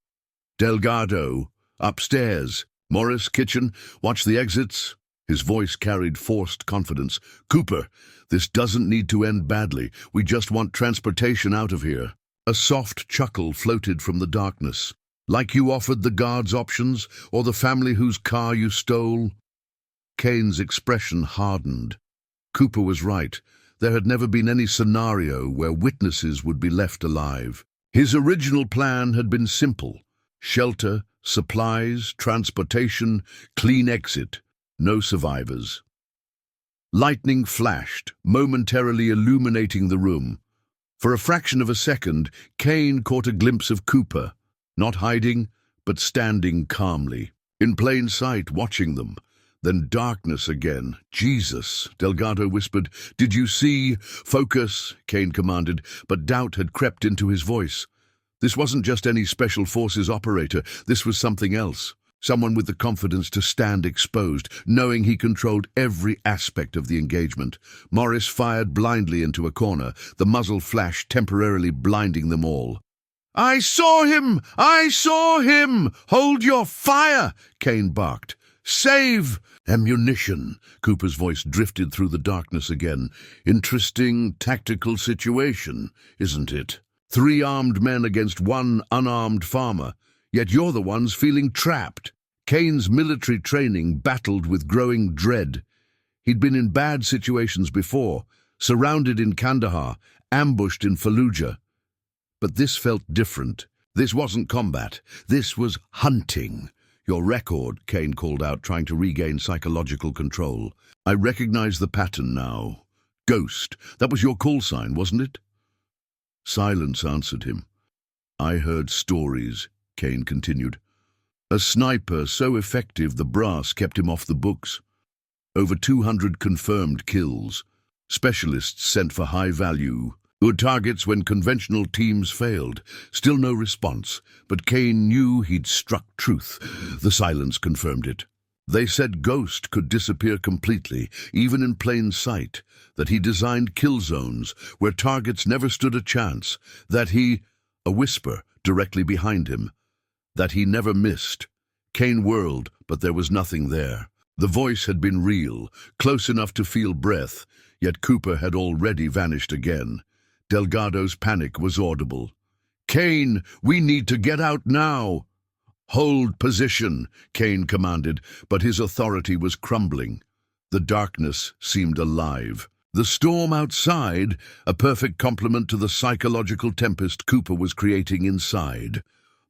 Delgado, upstairs. Morris, kitchen, watch the exits. His voice carried forced confidence. Cooper, this doesn't need to end badly. We just want transportation out of here. A soft chuckle floated from the darkness. Like you offered the guards options, or the family whose car you stole? Kane's expression hardened. Cooper was right. There had never been any scenario where witnesses would be left alive. His original plan had been simple. Shelter, supplies, transportation, clean exit. No survivors. Lightning flashed, momentarily illuminating the room. For a fraction of a second, Kane caught a glimpse of Cooper, not hiding, but standing calmly, in plain sight, watching them. Then darkness again. Jesus, Delgado whispered. Did you see? Focus, Kane commanded, but doubt had crept into his voice. This wasn't just any special forces operator. This was something else. Someone with the confidence to stand exposed, knowing he controlled every aspect of the engagement. Morris fired blindly into a corner, the muzzle flash temporarily blinding them all. I saw him! I saw him! Hold your fire! Kane barked. Save! Ammunition! Cooper's voice drifted through the darkness again. Interesting tactical situation, isn't it? 3 armed men against 1 unarmed farmer. Yet you're the ones feeling trapped. Kane's military training battled with growing dread. He'd been in bad situations before, surrounded in Kandahar, ambushed in Fallujah. But this felt different. This wasn't combat. This was hunting. Your record, Kane called out, trying to regain psychological control. I recognize the pattern now. Ghost. That was your call sign, wasn't it? Silence answered him. I heard stories, Kane continued. A sniper so effective the brass kept him off the books. Over 200 confirmed kills. Specialists sent for high-value. Good targets when conventional teams failed. Still no response, but Kane knew he'd struck truth. The silence confirmed it. They said Ghost could disappear completely, even in plain sight, that he designed kill zones where targets never stood a chance, that he, a whisper directly behind him, that he never missed. Kane whirled, but there was nothing there. The voice had been real, close enough to feel breath, yet Cooper had already vanished again. Delgado's panic was audible. Kane, we need to get out now. Hold position, Kane commanded, but his authority was crumbling. The darkness seemed alive. The storm outside, a perfect complement to the psychological tempest Cooper was creating inside.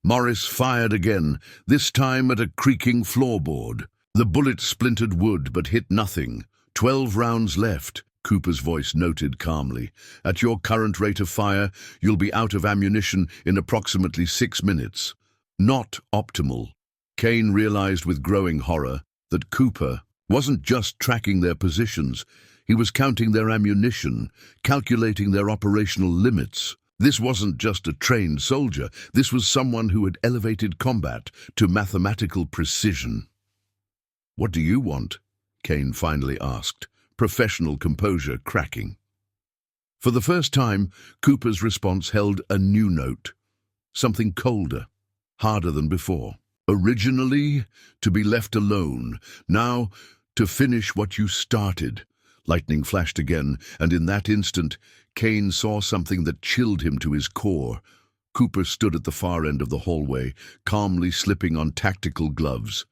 Morris fired again, this time at a creaking floorboard. The bullet splintered wood but hit nothing. 12 rounds left, Cooper's voice noted calmly. At your current rate of fire, you'll be out of ammunition in approximately 6 minutes. Not optimal. Kane realized with growing horror that Cooper wasn't just tracking their positions. He was counting their ammunition, calculating their operational limits. This wasn't just a trained soldier. This was someone who had elevated combat to mathematical precision. What do you want? Kane finally asked, professional composure cracking. For the first time, Cooper's response held a new note. Something colder, harder than before. Originally, to be left alone. Now, to finish what you started. Lightning flashed again, and in that instant, Kane saw something that chilled him to his core. Cooper stood at the far end of the hallway, calmly slipping on tactical gloves.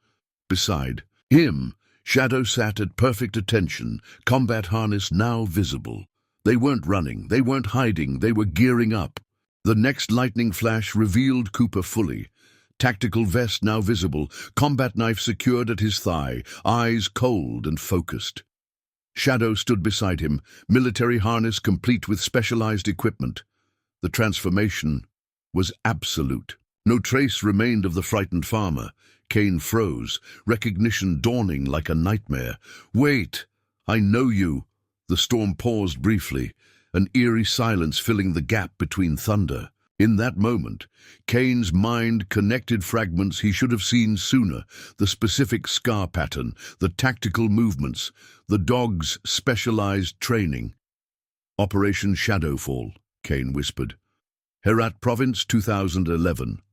Beside him, Shadow sat at perfect attention, combat harness now visible. They weren't running, they weren't hiding, they were gearing up. The next lightning flash revealed Cooper fully. tactical vest now visible, combat knife secured at his thigh, eyes cold and focused. Shadow stood beside him, military harness complete with specialized equipment. The transformation was absolute. No trace remained of the frightened farmer. Kane froze, recognition dawning like a nightmare. "Wait! I know you!" The storm paused briefly, an eerie silence filling the gap between thunder. In that moment, Kane's mind connected fragments he should have seen sooner, the specific scar pattern, the tactical movements, the dog's specialized training. "Operation Shadowfall," Kane whispered. "Herat Province, 2011.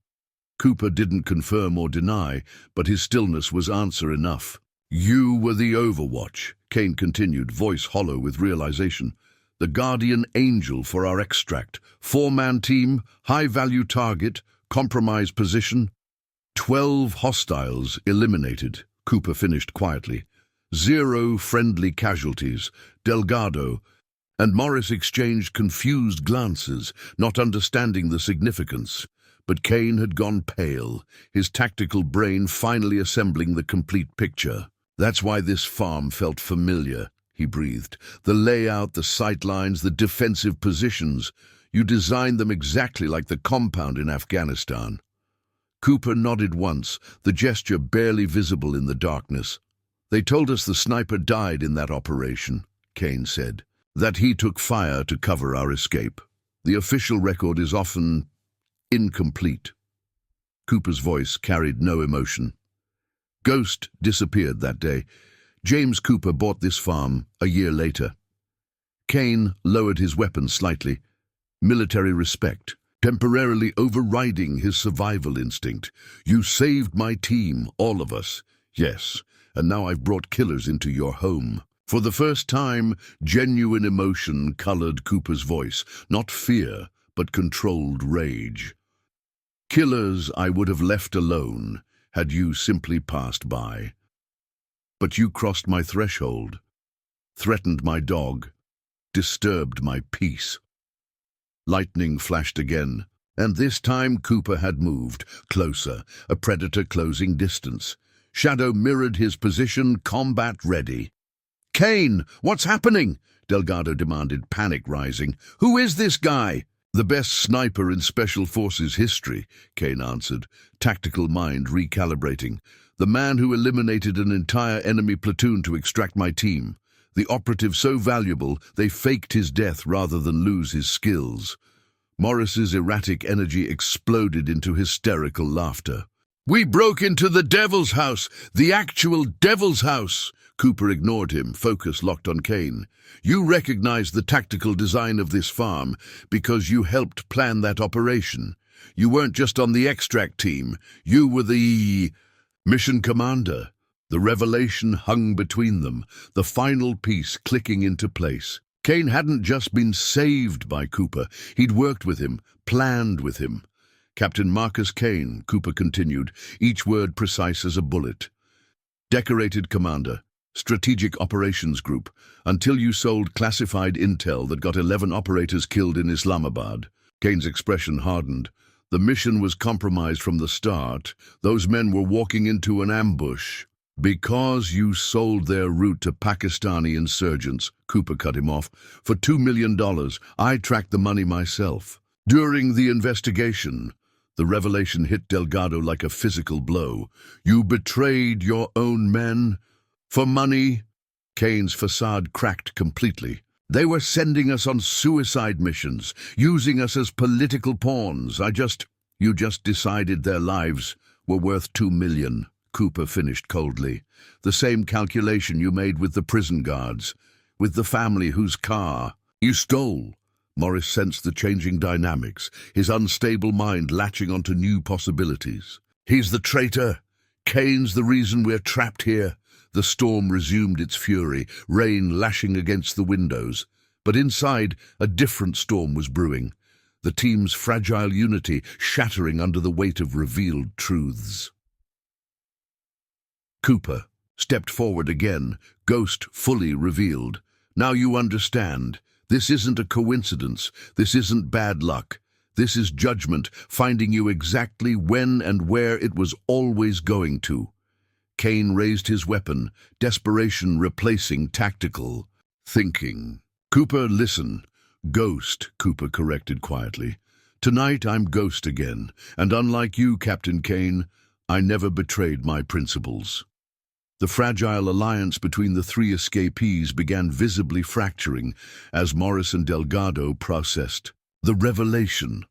Cooper didn't confirm or deny, but his stillness was answer enough. "You were the Overwatch," Kane continued, voice hollow with realization. "The guardian angel for our extract. 4-man team, high-value target, compromised position. 12 hostiles eliminated," Cooper finished quietly. "0 friendly casualties. Delgado and Morris exchanged confused glances, not understanding the significance. But Kane had gone pale, his tactical brain finally assembling the complete picture. "That's why this farm felt familiar," he breathed. "The layout, the sightlines, the defensive positions. You designed them exactly like the compound in Afghanistan." Cooper nodded once, the gesture barely visible in the darkness. "They told us the sniper died in that operation," Kane said. "That he took fire to cover our escape. The official record is often incomplete." Cooper's voice carried no emotion. "Ghost disappeared that day. James Cooper bought this farm a year later." Kane lowered his weapon slightly. Military respect, temporarily overriding his survival instinct. "You saved my team, all of us. Yes, and now I've brought killers into your home." For the first time, genuine emotion colored Cooper's voice, not fear, but controlled rage. "Killers I would have left alone had you simply passed by. But you crossed my threshold, threatened my dog, disturbed my peace." Lightning flashed again, and this time Cooper had moved, closer, a predator closing distance. Shadow mirrored his position, combat ready. "Kane, what's happening?" Delgado demanded, panic rising. "Who is this guy?" "The best sniper in Special Forces history," Kane answered, tactical mind recalibrating. "The man who eliminated an entire enemy platoon to extract my team. The operative so valuable, they faked his death rather than lose his skills." Morris's erratic energy exploded into hysterical laughter. "We broke into the Devil's House, the actual Devil's House!" Cooper ignored him, focus locked on Kane. "You recognized the tactical design of this farm because you helped plan that operation. You weren't just on the extract team, you were the mission commander." The revelation hung between them, the final piece clicking into place. Kane hadn't just been saved by Cooper, he'd worked with him, planned with him. "Captain Marcus Kane," Cooper continued, each word precise as a bullet. "Decorated commander. Strategic Operations Group, until you sold classified intel that got 11 operators killed in Islamabad." Kane's expression hardened. "The mission was compromised from the start. Those men were walking into an ambush." "Because you sold their route to Pakistani insurgents," Cooper cut him off. "For $2 million, I tracked the money myself. During the investigation," the revelation hit Delgado like a physical blow. "You betrayed your own men? For money?" Kane's facade cracked completely. "They were sending us on suicide missions, using us as political pawns. You just decided their lives were worth $2 million, Cooper finished coldly. "The same calculation you made with the prison guards, with the family whose car you stole." Morris sensed the changing dynamics, his unstable mind latching onto new possibilities. "He's the traitor. Kane's the reason we're trapped here." The storm resumed its fury, rain lashing against the windows. But inside, a different storm was brewing. The team's fragile unity shattering under the weight of revealed truths. Cooper stepped forward again, ghost fully revealed. "Now you understand. This isn't a coincidence. This isn't bad luck. This is judgment, finding you exactly when and where it was always going to. Kane raised his weapon, desperation replacing tactical thinking. Cooper, listen. Ghost, Cooper corrected quietly. Tonight I'm Ghost again, and unlike you, Captain Kane, I never betrayed my principles. The fragile alliance between the three escapees began visibly fracturing as Morris and Delgado processed the revelation.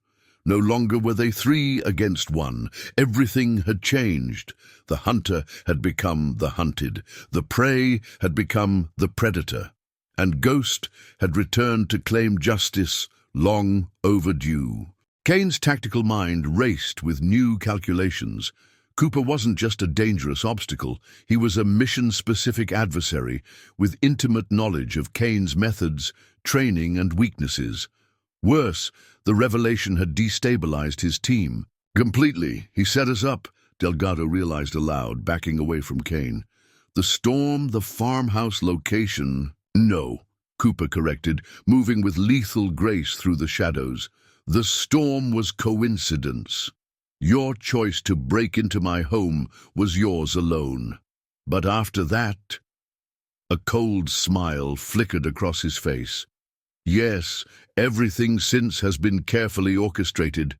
No longer were they three against one. Everything had changed. The hunter had become the hunted. The prey had become the predator. And Ghost had returned to claim justice long overdue. Kane's tactical mind raced with new calculations. Cooper wasn't just a dangerous obstacle, he was a mission-specific adversary with intimate knowledge of Kane's methods, training, and weaknesses. Worse, the revelation had destabilized his team. Completely, he set us up, Delgado realized aloud, backing away from Kane. The storm, the farmhouse location... No, Cooper corrected, moving with lethal grace through the shadows. The storm was coincidence. Your choice to break into my home was yours alone. But after that, a cold smile flickered across his face. Yes, everything since has been carefully orchestrated.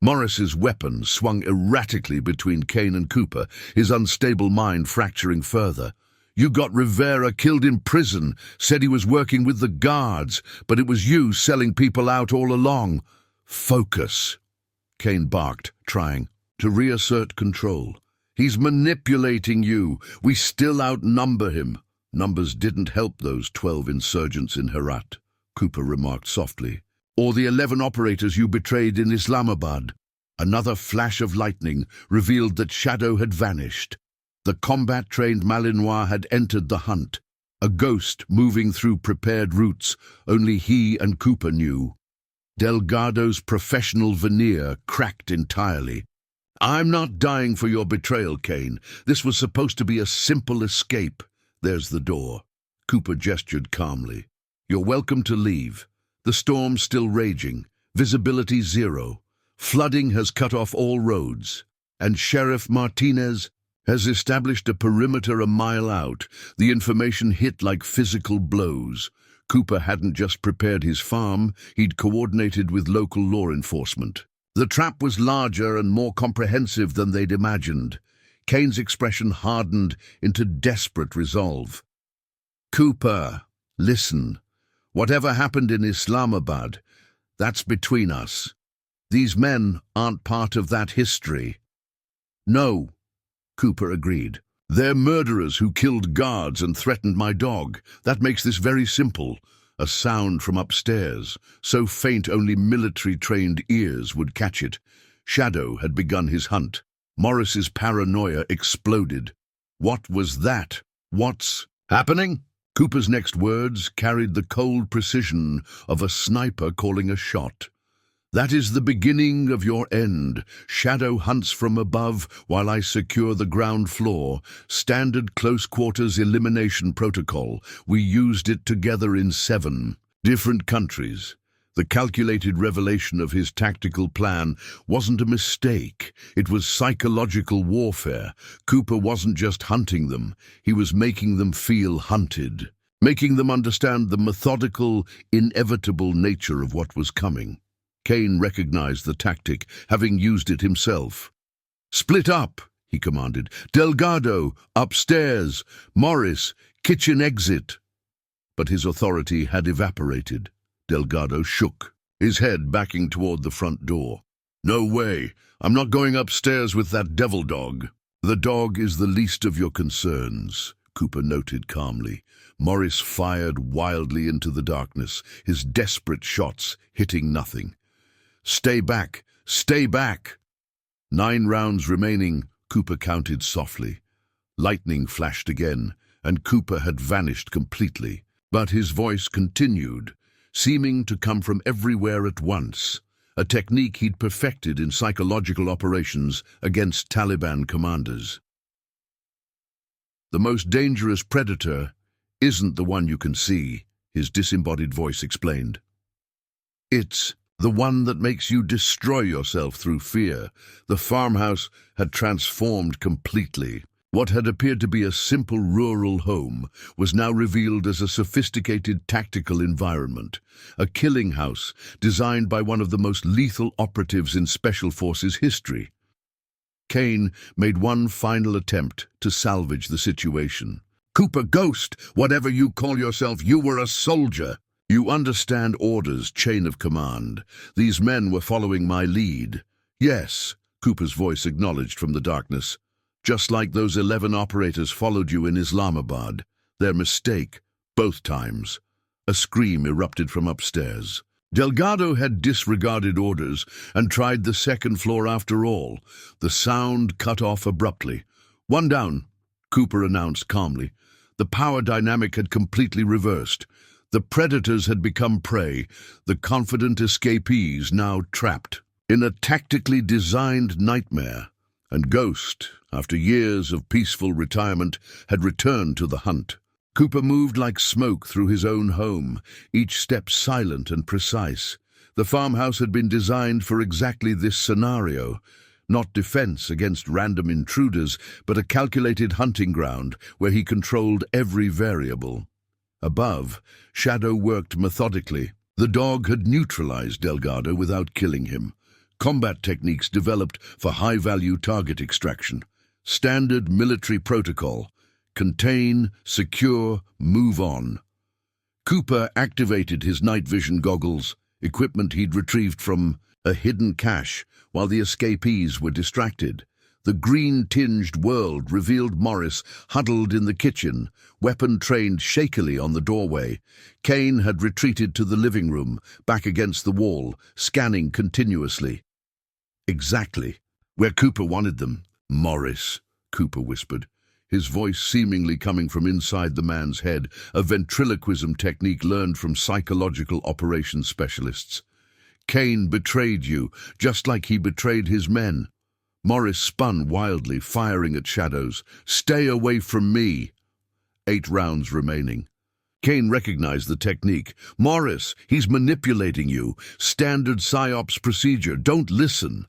Morris's weapon swung erratically between Kane and Cooper, his unstable mind fracturing further. You got Rivera killed in prison, said he was working with the guards, but it was you selling people out all along. Focus. Kane barked, trying to reassert control. He's manipulating you. We still outnumber him. Numbers didn't help those 12 insurgents in Herat, Cooper remarked softly. Or the 11 operators you betrayed in Islamabad. Another flash of lightning revealed that Shadow had vanished. The combat-trained Malinois had entered the hunt. A ghost moving through prepared routes only he and Cooper knew. Delgado's professional veneer cracked entirely. I'm not dying for your betrayal, Kane. This was supposed to be a simple escape. There's the door. Cooper gestured calmly. You're welcome to leave. The storm's still raging. Visibility zero. Flooding has cut off all roads. And Sheriff Martinez has established a perimeter a mile out. The information hit like physical blows. Cooper hadn't just prepared his farm, he'd coordinated with local law enforcement. The trap was larger and more comprehensive than they'd imagined. Kane's expression hardened into desperate resolve. Cooper, listen. Whatever happened in Islamabad, that's between us. These men aren't part of that history. No, Cooper agreed. They're murderers who killed guards and threatened my dog. That makes this very simple. A sound from upstairs, so faint only military-trained ears would catch it. Shadow had begun his hunt. Morris's paranoia exploded. What was that? What's happening? Cooper's next words carried the cold precision of a sniper calling a shot. That is the beginning of your end. Shadow hunts from above while I secure the ground floor. Standard close-quarters elimination protocol. We used it together in 7 different countries. The calculated revelation of his tactical plan wasn't a mistake. It was psychological warfare. Cooper wasn't just hunting them. He was making them feel hunted, making them understand the methodical, inevitable nature of what was coming. Kane recognized the tactic, having used it himself. Split up, he commanded. Delgado, upstairs. Morris, kitchen exit. But his authority had evaporated. Delgado shook, his head backing toward the front door. No way. I'm not going upstairs with that devil dog. The dog is the least of your concerns, Cooper noted calmly. Morris fired wildly into the darkness, his desperate shots hitting nothing. Stay back! Stay back! 9 rounds remaining, Cooper counted softly. Lightning flashed again, and Cooper had vanished completely. But his voice continued, seeming to come from everywhere at once, a technique he'd perfected in psychological operations against Taliban commanders. The most dangerous predator isn't the one you can see, his disembodied voice explained. It's the one that makes you destroy yourself through fear. The farmhouse had transformed completely. What had appeared to be a simple rural home was now revealed as a sophisticated tactical environment, a killing house designed by one of the most lethal operatives in Special Forces history. Kane made one final attempt to salvage the situation. "Cooper Ghost, whatever you call yourself, you were a soldier. You understand orders, chain of command. These men were following my lead." "Yes," Cooper's voice acknowledged from the darkness. "Just like those 11 operators followed you in Islamabad. Their mistake, both times." A scream erupted from upstairs. Delgado had disregarded orders and tried the second floor after all. The sound cut off abruptly. "One down," Cooper announced calmly. The power dynamic had completely reversed. The predators had become prey, the confident escapees now trapped in a tactically designed nightmare. And Ghost, after years of peaceful retirement, had returned to the hunt. Cooper moved like smoke through his own home, each step silent and precise. The farmhouse had been designed for exactly this scenario, not defense against random intruders, but a calculated hunting ground where he controlled every variable. Above, Shadow worked methodically. The dog had neutralized Delgado without killing him. Combat techniques developed for high-value target extraction. Standard military protocol: contain, secure, move on. Cooper activated his night vision goggles, equipment he'd retrieved from a hidden cache, while the escapees were distracted. The green-tinged world revealed Morris huddled in the kitchen, weapon trained shakily on the doorway. Kane had retreated to the living room, back against the wall, scanning continuously. Exactly where Cooper wanted them. "Morris," Cooper whispered, his voice seemingly coming from inside the man's head, a ventriloquism technique learned from psychological operations specialists. "Kane betrayed you, just like he betrayed his men." Morris spun wildly, firing at shadows. "Stay away from me." 8 rounds remaining. Kane recognized the technique. "Morris, he's manipulating you. Standard PsyOps procedure. Don't listen."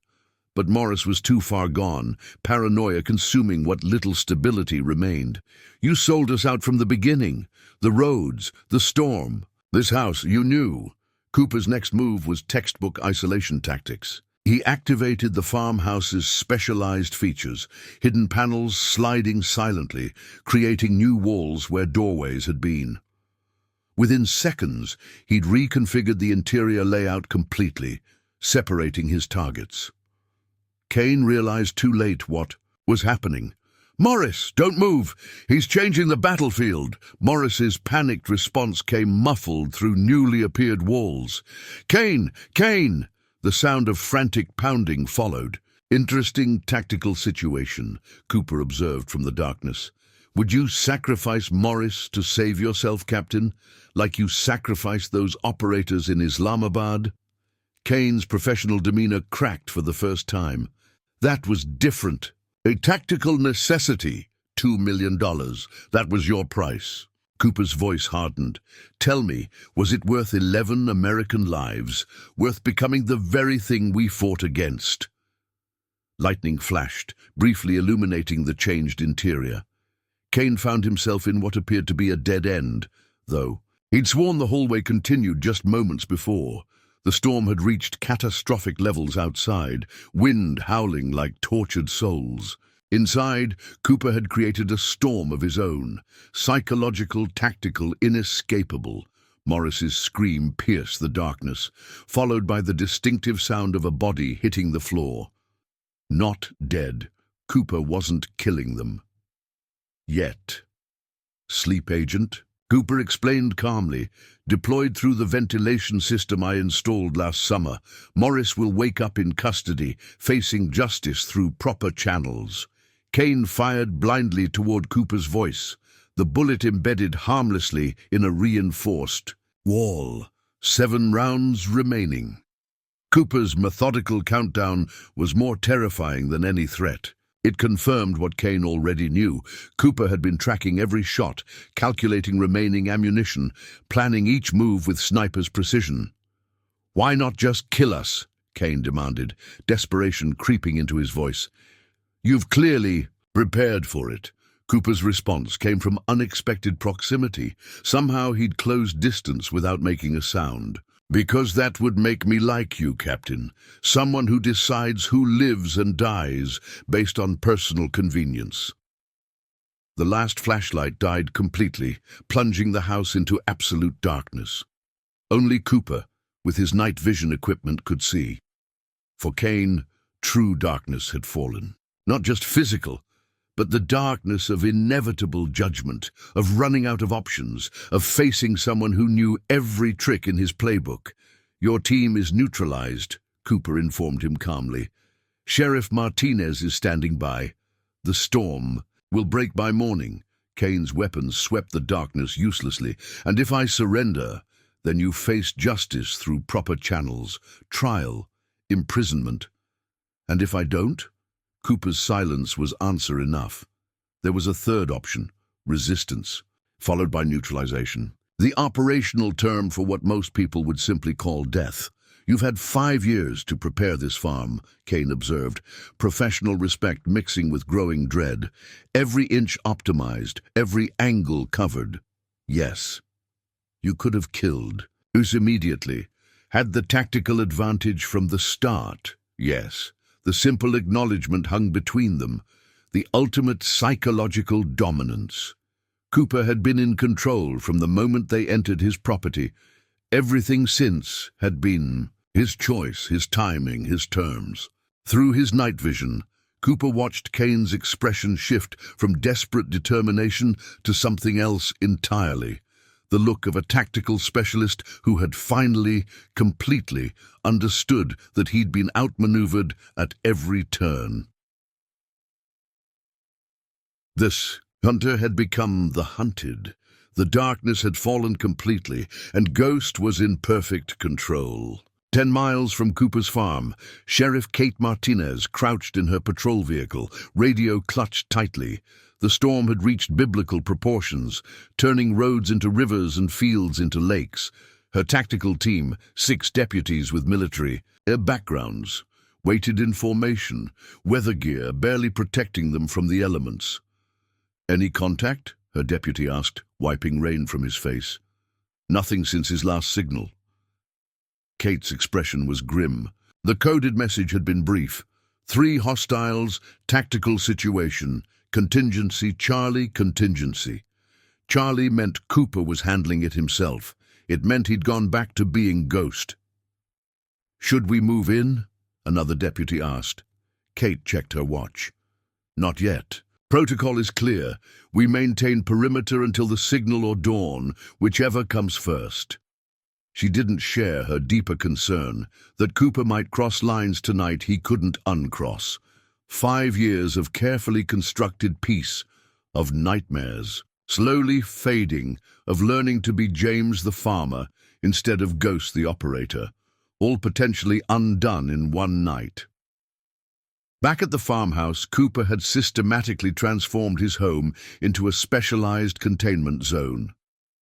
But Morris was too far gone, paranoia consuming what little stability remained. "You sold us out from the beginning. The roads, the storm, this house, you knew." Cooper's next move was textbook isolation tactics. He activated the farmhouse's specialized features, hidden panels sliding silently, creating new walls where doorways had been. Within seconds, he'd reconfigured the interior layout completely, separating his targets. Kane realized too late what was happening. "Morris, don't move! He's changing the battlefield!" Morris's panicked response came muffled through newly appeared walls. "Kane! Kane!" The sound of frantic pounding followed. "Interesting tactical situation," Cooper observed from the darkness. "Would you sacrifice Morris to save yourself, Captain, like you sacrificed those operators in Islamabad?" Kane's professional demeanor cracked for the first time. "That was different. A tactical necessity. $2 million. That was your price." Cooper's voice hardened. "Tell me, was it worth 11 American lives, worth becoming the very thing we fought against?" Lightning flashed, briefly illuminating the changed interior. Kane found himself in what appeared to be a dead end, though. He'd sworn the hallway continued just moments before. The storm had reached catastrophic levels outside, wind howling like tortured souls. Inside, Cooper had created a storm of his own, psychological, tactical, inescapable. Morris's scream pierced the darkness, followed by the distinctive sound of a body hitting the floor. Not dead. Cooper wasn't killing them. Yet. "Sleep agent?" Cooper explained calmly. "Deployed through the ventilation system I installed last summer. Morris will wake up in custody, facing justice through proper channels." Kane fired blindly toward Cooper's voice. The bullet embedded harmlessly in a reinforced wall. 7 rounds remaining. Cooper's methodical countdown was more terrifying than any threat. It confirmed what Kane already knew. Cooper had been tracking every shot, calculating remaining ammunition, planning each move with sniper's precision. Why not just kill us? Kane demanded, desperation creeping into his voice. You've clearly prepared for it. Cooper's response came from unexpected proximity. Somehow he'd closed distance without making a sound. Because that would make me like you, Captain. Someone who decides who lives and dies based on personal convenience. The last flashlight died completely, plunging the house into absolute darkness. Only Cooper, with his night vision equipment, could see. For Kane, true darkness had fallen. Not just physical, but the darkness of inevitable judgment, of running out of options, of facing someone who knew every trick in his playbook. Your team is neutralized, Cooper informed him calmly. Sheriff Martinez is standing by. The storm will break by morning. Kane's weapons swept the darkness uselessly. And if I surrender, then you face justice through proper channels, trial, imprisonment. And if I don't? Cooper's silence was answer enough. There was a third option, resistance, followed by neutralization. The operational term for what most people would simply call death. You've had 5 years to prepare this farm, Kane observed, professional respect mixing with growing dread. Every inch optimized, every angle covered. Yes, you could have killed us immediately. Had the tactical advantage from the start. Yes. The simple acknowledgement hung between them, the ultimate psychological dominance. Cooper had been in control from the moment they entered his property. Everything since had been his choice, his timing, his terms. Through his night vision, Cooper watched Kane's expression shift from desperate determination to something else entirely. The look of a tactical specialist who had finally, completely understood that he'd been outmaneuvered at every turn. This hunter had become the hunted. The darkness had fallen completely, and Ghost was in perfect control. 10 miles from Cooper's farm, Sheriff Kate Martinez crouched in her patrol vehicle, radio clutched tightly. The storm had reached biblical proportions, turning roads into rivers and fields into lakes. Her tactical team, 6 deputies with military backgrounds, waited in formation, weather gear barely protecting them from the elements. Any contact? Her deputy asked, wiping rain from his face. Nothing since his last signal. Kate's expression was grim. The coded message had been brief. 3 hostiles, tactical situation. Contingency, Charlie, contingency. Charlie meant Cooper was handling it himself. It meant he'd gone back to being Ghost. Should we move in? Another deputy asked. Kate checked her watch. Not yet. Protocol is clear. We maintain perimeter until the signal or dawn, whichever comes first. She didn't share her deeper concern that Cooper might cross lines tonight he couldn't uncross. 5 years of carefully constructed peace, of nightmares, slowly fading, of learning to be James the farmer instead of Ghost the operator, all potentially undone in one night. Back at the farmhouse, Cooper had systematically transformed his home into a specialized containment zone.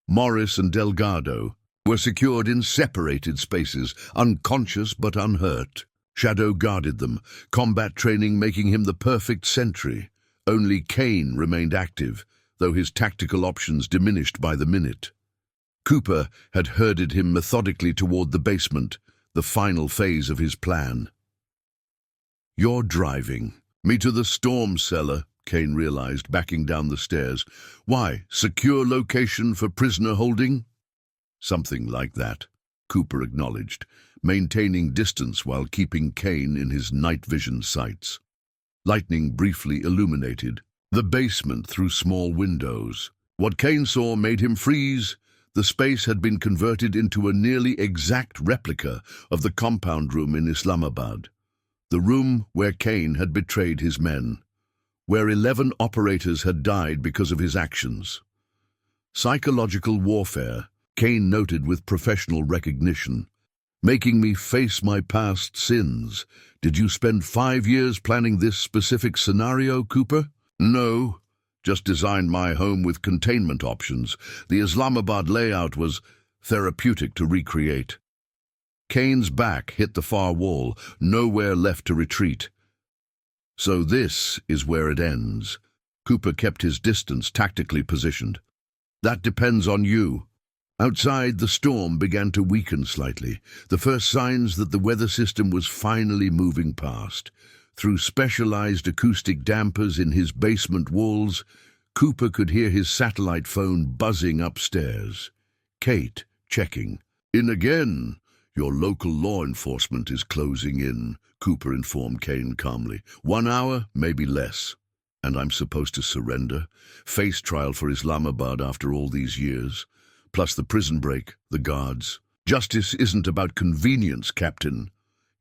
Morris and Delgado were secured in separated spaces, unconscious but unhurt. Shadow guarded them, combat training making him the perfect sentry. Only Kane remained active, though his tactical options diminished by the minute. Cooper had herded him methodically toward the basement, the final phase of his plan. You're driving me to the storm cellar, Kane realized, backing down the stairs. Why, secure location for prisoner holding? Something like that, Cooper acknowledged, maintaining distance while keeping Kane in his night vision sights. Lightning briefly illuminated the basement through small windows. What Kane saw made him freeze. The space had been converted into a nearly exact replica of the compound room in Islamabad. The room where Kane had betrayed his men, where 11 operators had died because of his actions. Psychological warfare, Kane noted with professional recognition. Making me face my past sins. Did you spend 5 years planning this specific scenario, Cooper? No, just designed my home with containment options. The Islamabad layout was therapeutic to recreate. Kane's back hit the far wall, nowhere left to retreat. So this is where it ends. Cooper kept his distance, tactically positioned. That depends on you. Outside, the storm began to weaken slightly, the first signs that the weather system was finally moving past. Through specialized acoustic dampers in his basement walls, Cooper could hear his satellite phone buzzing upstairs. Kate, checking. "In again. Your local law enforcement is closing in," Cooper informed Kane calmly. "1 hour, maybe less. And I'm supposed to surrender? Face trial for Islamabad after all these years? Plus the prison break, the guards. Justice isn't about convenience, Captain."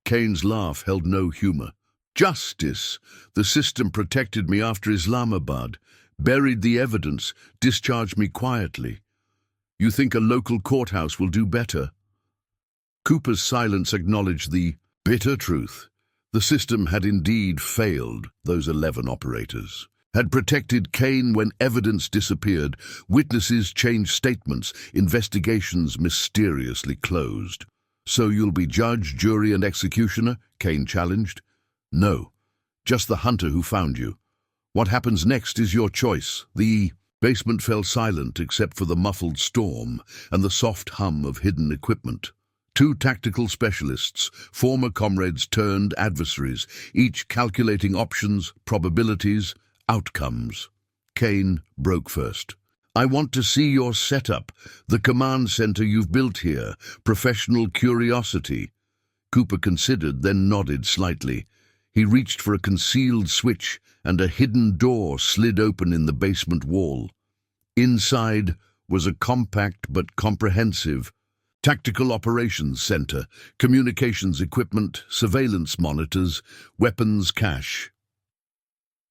Kane's laugh held no humor. "Justice! The system protected me after Islamabad, buried the evidence, discharged me quietly. You think a local courthouse will do better?" Cooper's silence acknowledged the bitter truth. The system had indeed failed those 11 operators. Had protected Kane when evidence disappeared, witnesses changed statements, investigations mysteriously closed. "So you'll be judge, jury, and executioner?" Kane challenged. "No, just the hunter who found you. What happens next is your choice." The basement fell silent except for the muffled storm and the soft hum of hidden equipment. 2 tactical specialists, former comrades turned adversaries, each calculating options, probabilities, outcomes. Kane broke first. "I want to see your setup, the command center you've built here, professional curiosity." Cooper considered, then nodded slightly. He reached for a concealed switch, and a hidden door slid open in the basement wall. Inside was a compact but comprehensive Tactical Operations Center, communications equipment, surveillance monitors, weapons cache.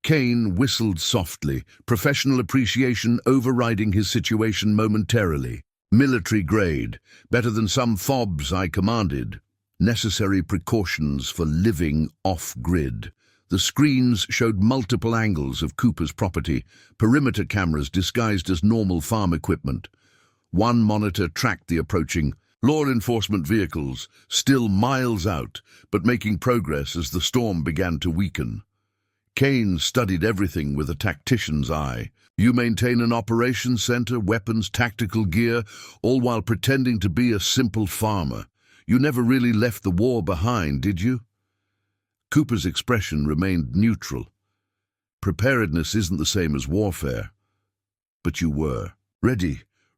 Kane whistled softly, professional appreciation overriding his situation momentarily. "Military grade, better than some FOBs I commanded. Necessary precautions for living off-grid." The screens showed multiple angles of Cooper's property, perimeter cameras disguised as normal farm equipment. One monitor tracked the approaching law enforcement vehicles, still miles out, but making progress as the storm began to weaken. Kane studied everything with a tactician's eye. "You maintain an operations center, weapons, tactical gear, all while pretending to be a simple farmer. You never really left the war behind, did you?" Cooper's expression remained neutral. "Preparedness isn't the same as warfare. But you were.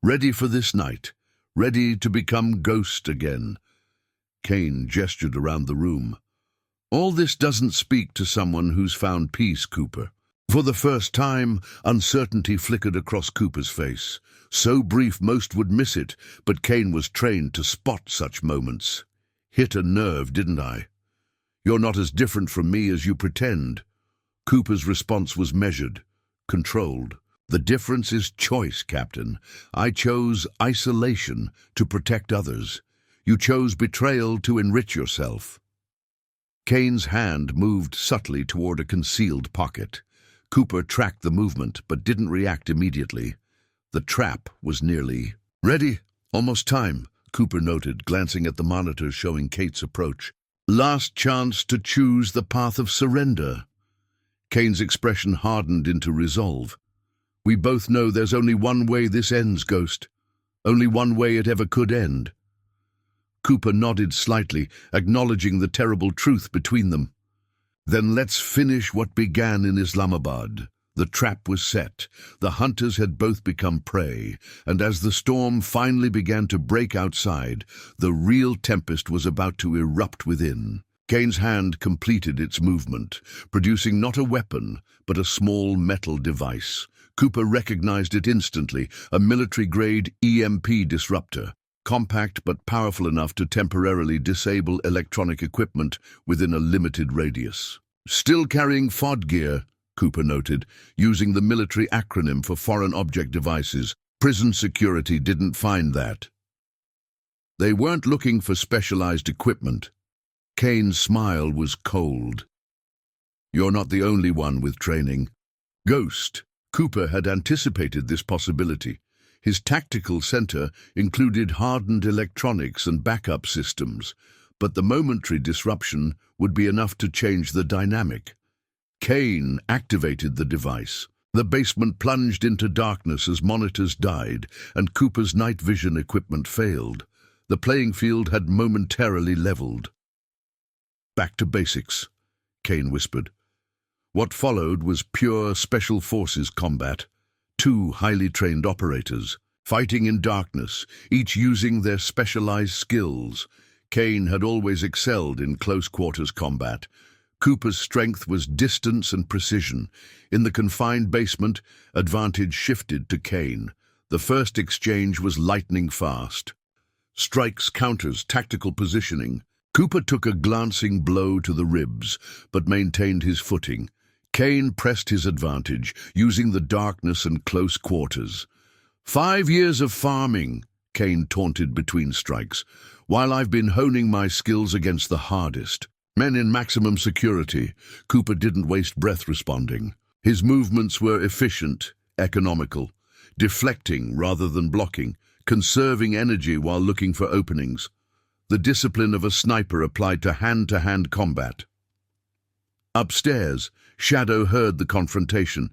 Ready for this night. Ready to become ghost again." Kane gestured around the room. "All this doesn't speak to someone who's found peace, Cooper." For the first time, uncertainty flickered across Cooper's face. So brief most would miss it, but Kane was trained to spot such moments. "Hit a nerve, didn't I? You're not as different from me as you pretend." Cooper's response was measured, controlled. "The difference is choice, Captain. I chose isolation to protect others. You chose betrayal to enrich yourself." Kane's hand moved subtly toward a concealed pocket. Cooper tracked the movement, but didn't react immediately. The trap was nearly ready. "Almost time," Cooper noted, glancing at the monitors showing Kate's approach. "Last chance to choose the path of surrender." Kane's expression hardened into resolve. "We both know there's only one way this ends, Ghost. Only one way it ever could end." Cooper nodded slightly, acknowledging the terrible truth between them. "Then let's finish what began in Islamabad." The trap was set. The hunters had both become prey, and as the storm finally began to break outside, the real tempest was about to erupt within. Kane's hand completed its movement, producing not a weapon, but a small metal device. Cooper recognized it instantly, a military-grade EMP disruptor, compact but powerful enough to temporarily disable electronic equipment within a limited radius. "Still carrying FOD gear," Cooper noted, using the military acronym for foreign object devices. Prison security didn't find that. They weren't looking for specialized equipment. Kane's smile was cold. "You're not the only one with training." Ghost. Cooper had anticipated this possibility. His tactical center included hardened electronics and backup systems, but the momentary disruption would be enough to change the dynamic. Kane activated the device. The basement plunged into darkness as monitors died, and Cooper's night vision equipment failed. The playing field had momentarily leveled. "Back to basics," Kane whispered. What followed was pure Special Forces combat. Two highly trained operators, fighting in darkness, each using their specialized skills. Kane had always excelled in close-quarters combat. Cooper's strength was distance and precision. In the confined basement, advantage shifted to Kane. The first exchange was lightning fast. Strikes, counters, tactical positioning. Cooper took a glancing blow to the ribs, but maintained his footing. Kane pressed his advantage, using the darkness and close quarters. 5 years of farming," Kane taunted between strikes, "while I've been honing my skills against the hardest. Men in maximum security." Cooper didn't waste breath responding. His movements were efficient, economical, deflecting rather than blocking, conserving energy while looking for openings. The discipline of a sniper applied to hand-to-hand combat. Upstairs, Shadow heard the confrontation.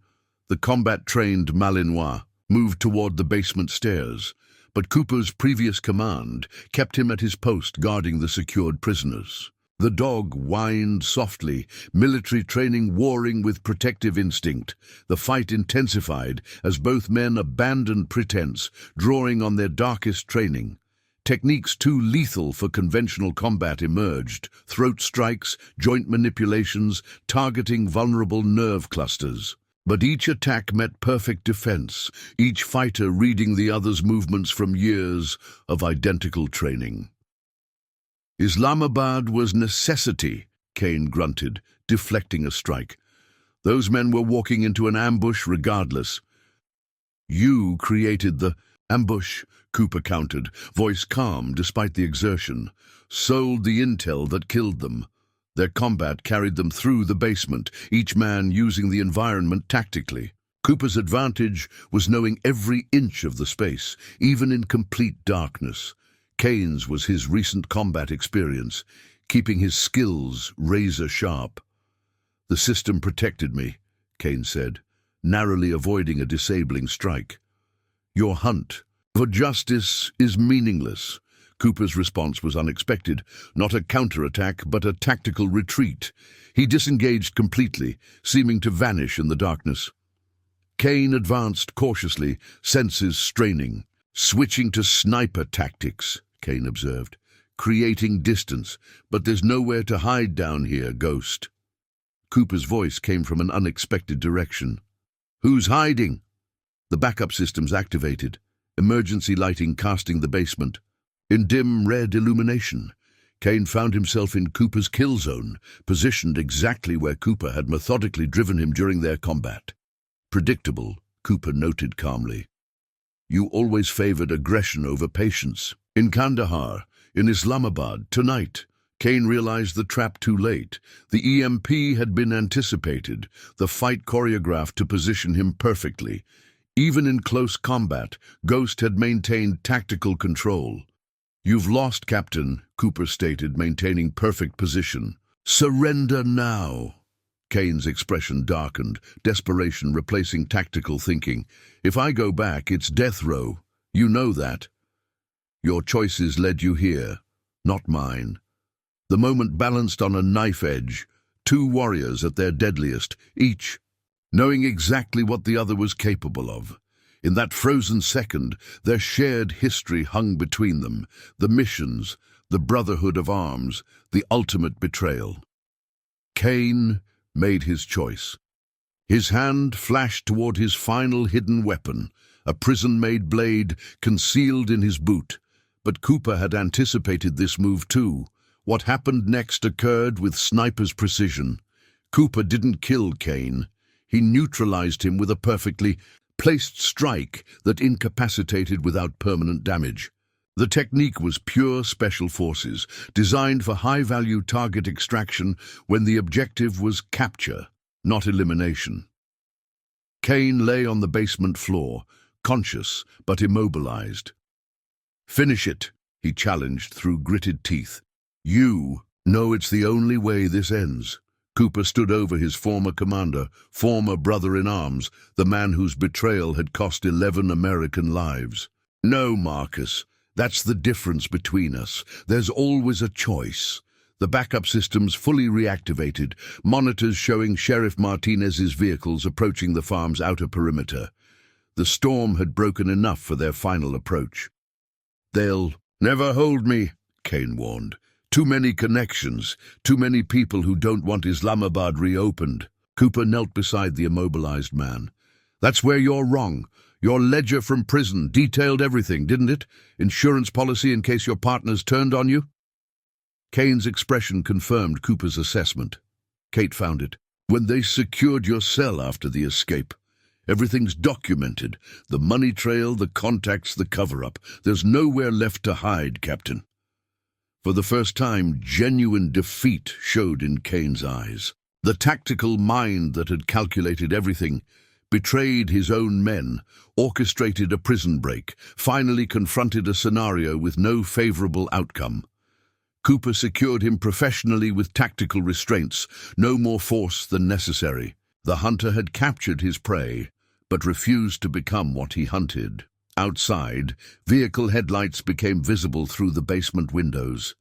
The combat-trained Malinois moved toward the basement stairs, but Cooper's previous command kept him at his post guarding the secured prisoners. The dog whined softly, military training warring with protective instinct. The fight intensified as both men abandoned pretense, drawing on their darkest training. Techniques too lethal for conventional combat emerged: throat strikes, joint manipulations, targeting vulnerable nerve clusters. But each attack met perfect defense, each fighter reading the other's movements from years of identical training. "Islamabad was necessity," Kane grunted, deflecting a strike. "Those men were walking into an ambush regardless." "You created the ambush," Cooper countered, voice calm despite the exertion. "Sold the intel that killed them." Their combat carried them through the basement, each man using the environment tactically. Cooper's advantage was knowing every inch of the space, even in complete darkness. Kane's was his recent combat experience, keeping his skills razor-sharp. "The system protected me," Kane said, narrowly avoiding a disabling strike. "Your hunt for justice is meaningless." Cooper's response was unexpected, not a counterattack, but a tactical retreat. He disengaged completely, seeming to vanish in the darkness. Kane advanced cautiously, senses straining. "Switching to sniper tactics," Kane observed, "creating distance, but there's nowhere to hide down here, Ghost." Cooper's voice came from an unexpected direction. "Who's hiding?" The backup systems activated, emergency lighting casting the basement. In dim red illumination, Kane found himself in Cooper's kill zone, positioned exactly where Cooper had methodically driven him during their combat. "Predictable," Cooper noted calmly. "You always favored aggression over patience." In Kandahar, in Islamabad, tonight, Kane realized the trap too late. The EMP had been anticipated, the fight choreographed to position him perfectly. Even in close combat, Ghost had maintained tactical control. "You've lost, Captain," Cooper stated, maintaining perfect position. "Surrender now." Kane's expression darkened, desperation replacing tactical thinking. "If I go back, it's death row. You know that. Your choices led you here, not mine." The moment balanced on a knife edge, two warriors at their deadliest, each knowing exactly what the other was capable of. In that frozen second, their shared history hung between them, the missions, the brotherhood of arms, the ultimate betrayal. Kane made his choice. His hand flashed toward his final hidden weapon, a prison-made blade concealed in his boot. But Cooper had anticipated this move too. What happened next occurred with sniper's precision. Cooper didn't kill Kane. He neutralized him with a perfectly placed strike that incapacitated without permanent damage. The technique was pure Special Forces, designed for high-value target extraction when the objective was capture, not elimination. Kane lay on the basement floor, conscious, but immobilized. "Finish it," he challenged through gritted teeth. "You know it's the only way this ends." Cooper stood over his former commander, former brother-in-arms, the man whose betrayal had cost 11 American lives. "No, Marcus, that's the difference between us. There's always a choice." The backup systems fully reactivated, monitors showing Sheriff Martinez's vehicles approaching the farm's outer perimeter. The storm had broken enough for their final approach. "They'll never hold me," Kane warned. "Too many connections, too many people who don't want Islamabad reopened." Cooper knelt beside the immobilized man. "That's where you're wrong. Your ledger from prison detailed everything, didn't it? Insurance policy in case your partners turned on you?" Kane's expression confirmed Cooper's assessment. Kate found it. "When they secured your cell after the escape. Everything's documented. The money trail, the contacts, the cover-up. There's nowhere left to hide, Captain." For the first time, genuine defeat showed in Kane's eyes. The tactical mind that had calculated everything, betrayed his own men, orchestrated a prison break, finally confronted a scenario with no favorable outcome. Cooper secured him professionally with tactical restraints, no more force than necessary. The hunter had captured his prey, but refused to become what he hunted. Outside, vehicle headlights became visible through the basement windows.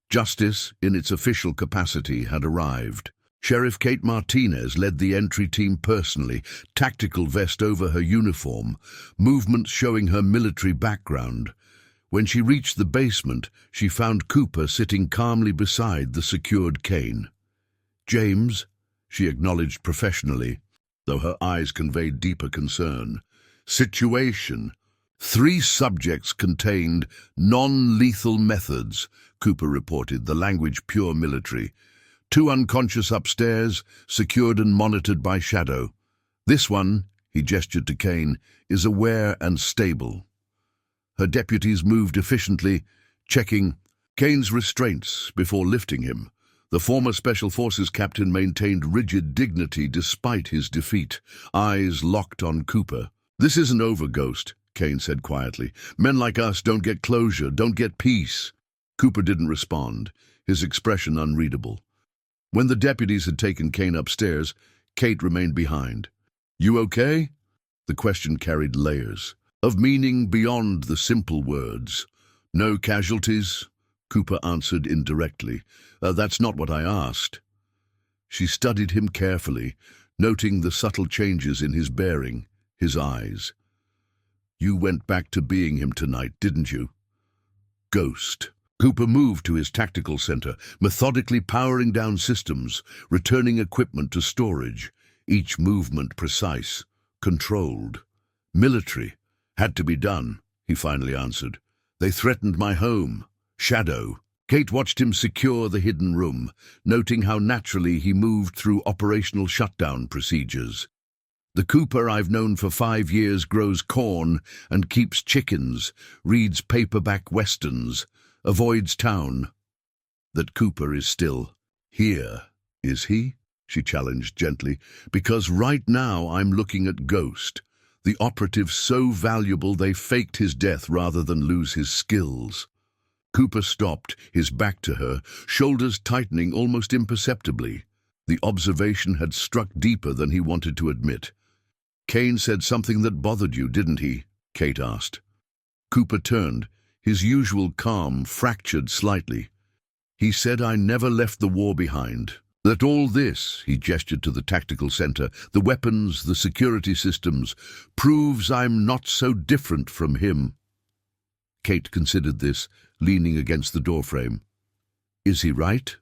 Justice, in its official capacity, had arrived. Sheriff Kate Martinez led the entry team personally, tactical vest over her uniform, movements showing her military background. When she reached the basement, she found Cooper sitting calmly beside the secured Kane. "James," she acknowledged professionally, though her eyes conveyed deeper concern. "Situation. 3 subjects contained non-lethal methods," Cooper reported, the language pure military. 2 unconscious upstairs, secured and monitored by Shadow. This one," he gestured to Kane, "is aware and stable." Her deputies moved efficiently, checking Kane's restraints before lifting him. The former Special Forces captain maintained rigid dignity despite his defeat, eyes locked on Cooper. "This isn't over, Ghost," Kane said quietly. "Men like us don't get closure, don't get peace." Cooper didn't respond, his expression unreadable. When the deputies had taken Kane upstairs, Kate remained behind. "You okay?" The question carried layers of meaning beyond the simple words. "No casualties?" Cooper answered indirectly. That's not what I asked." She studied him carefully, noting the subtle changes in his bearing, his eyes. "You went back to being him tonight, didn't you?" Ghost. Cooper moved to his tactical center, methodically powering down systems, returning equipment to storage, each movement precise, controlled. "Military. Had to be done," he finally answered. "They threatened my home. Shadow." Kate watched him secure the hidden room, noting how naturally he moved through operational shutdown procedures. "The Cooper I've known for 5 years grows corn and keeps chickens, reads paperback westerns, avoids town." "That Cooper is still here, is he?" she challenged gently. "Because right now I'm looking at Ghost, the operative so valuable they faked his death rather than lose his skills." Cooper stopped, his back to her, shoulders tightening almost imperceptibly. The observation had struck deeper than he wanted to admit. "Kane said something that bothered you, didn't he?" Kate asked. Cooper turned, his usual calm fractured slightly. "He said I never left the war behind. That all this," he gestured to the tactical center, "the weapons, the security systems, proves I'm not so different from him." Kate considered this, leaning against the doorframe. "Is he right?"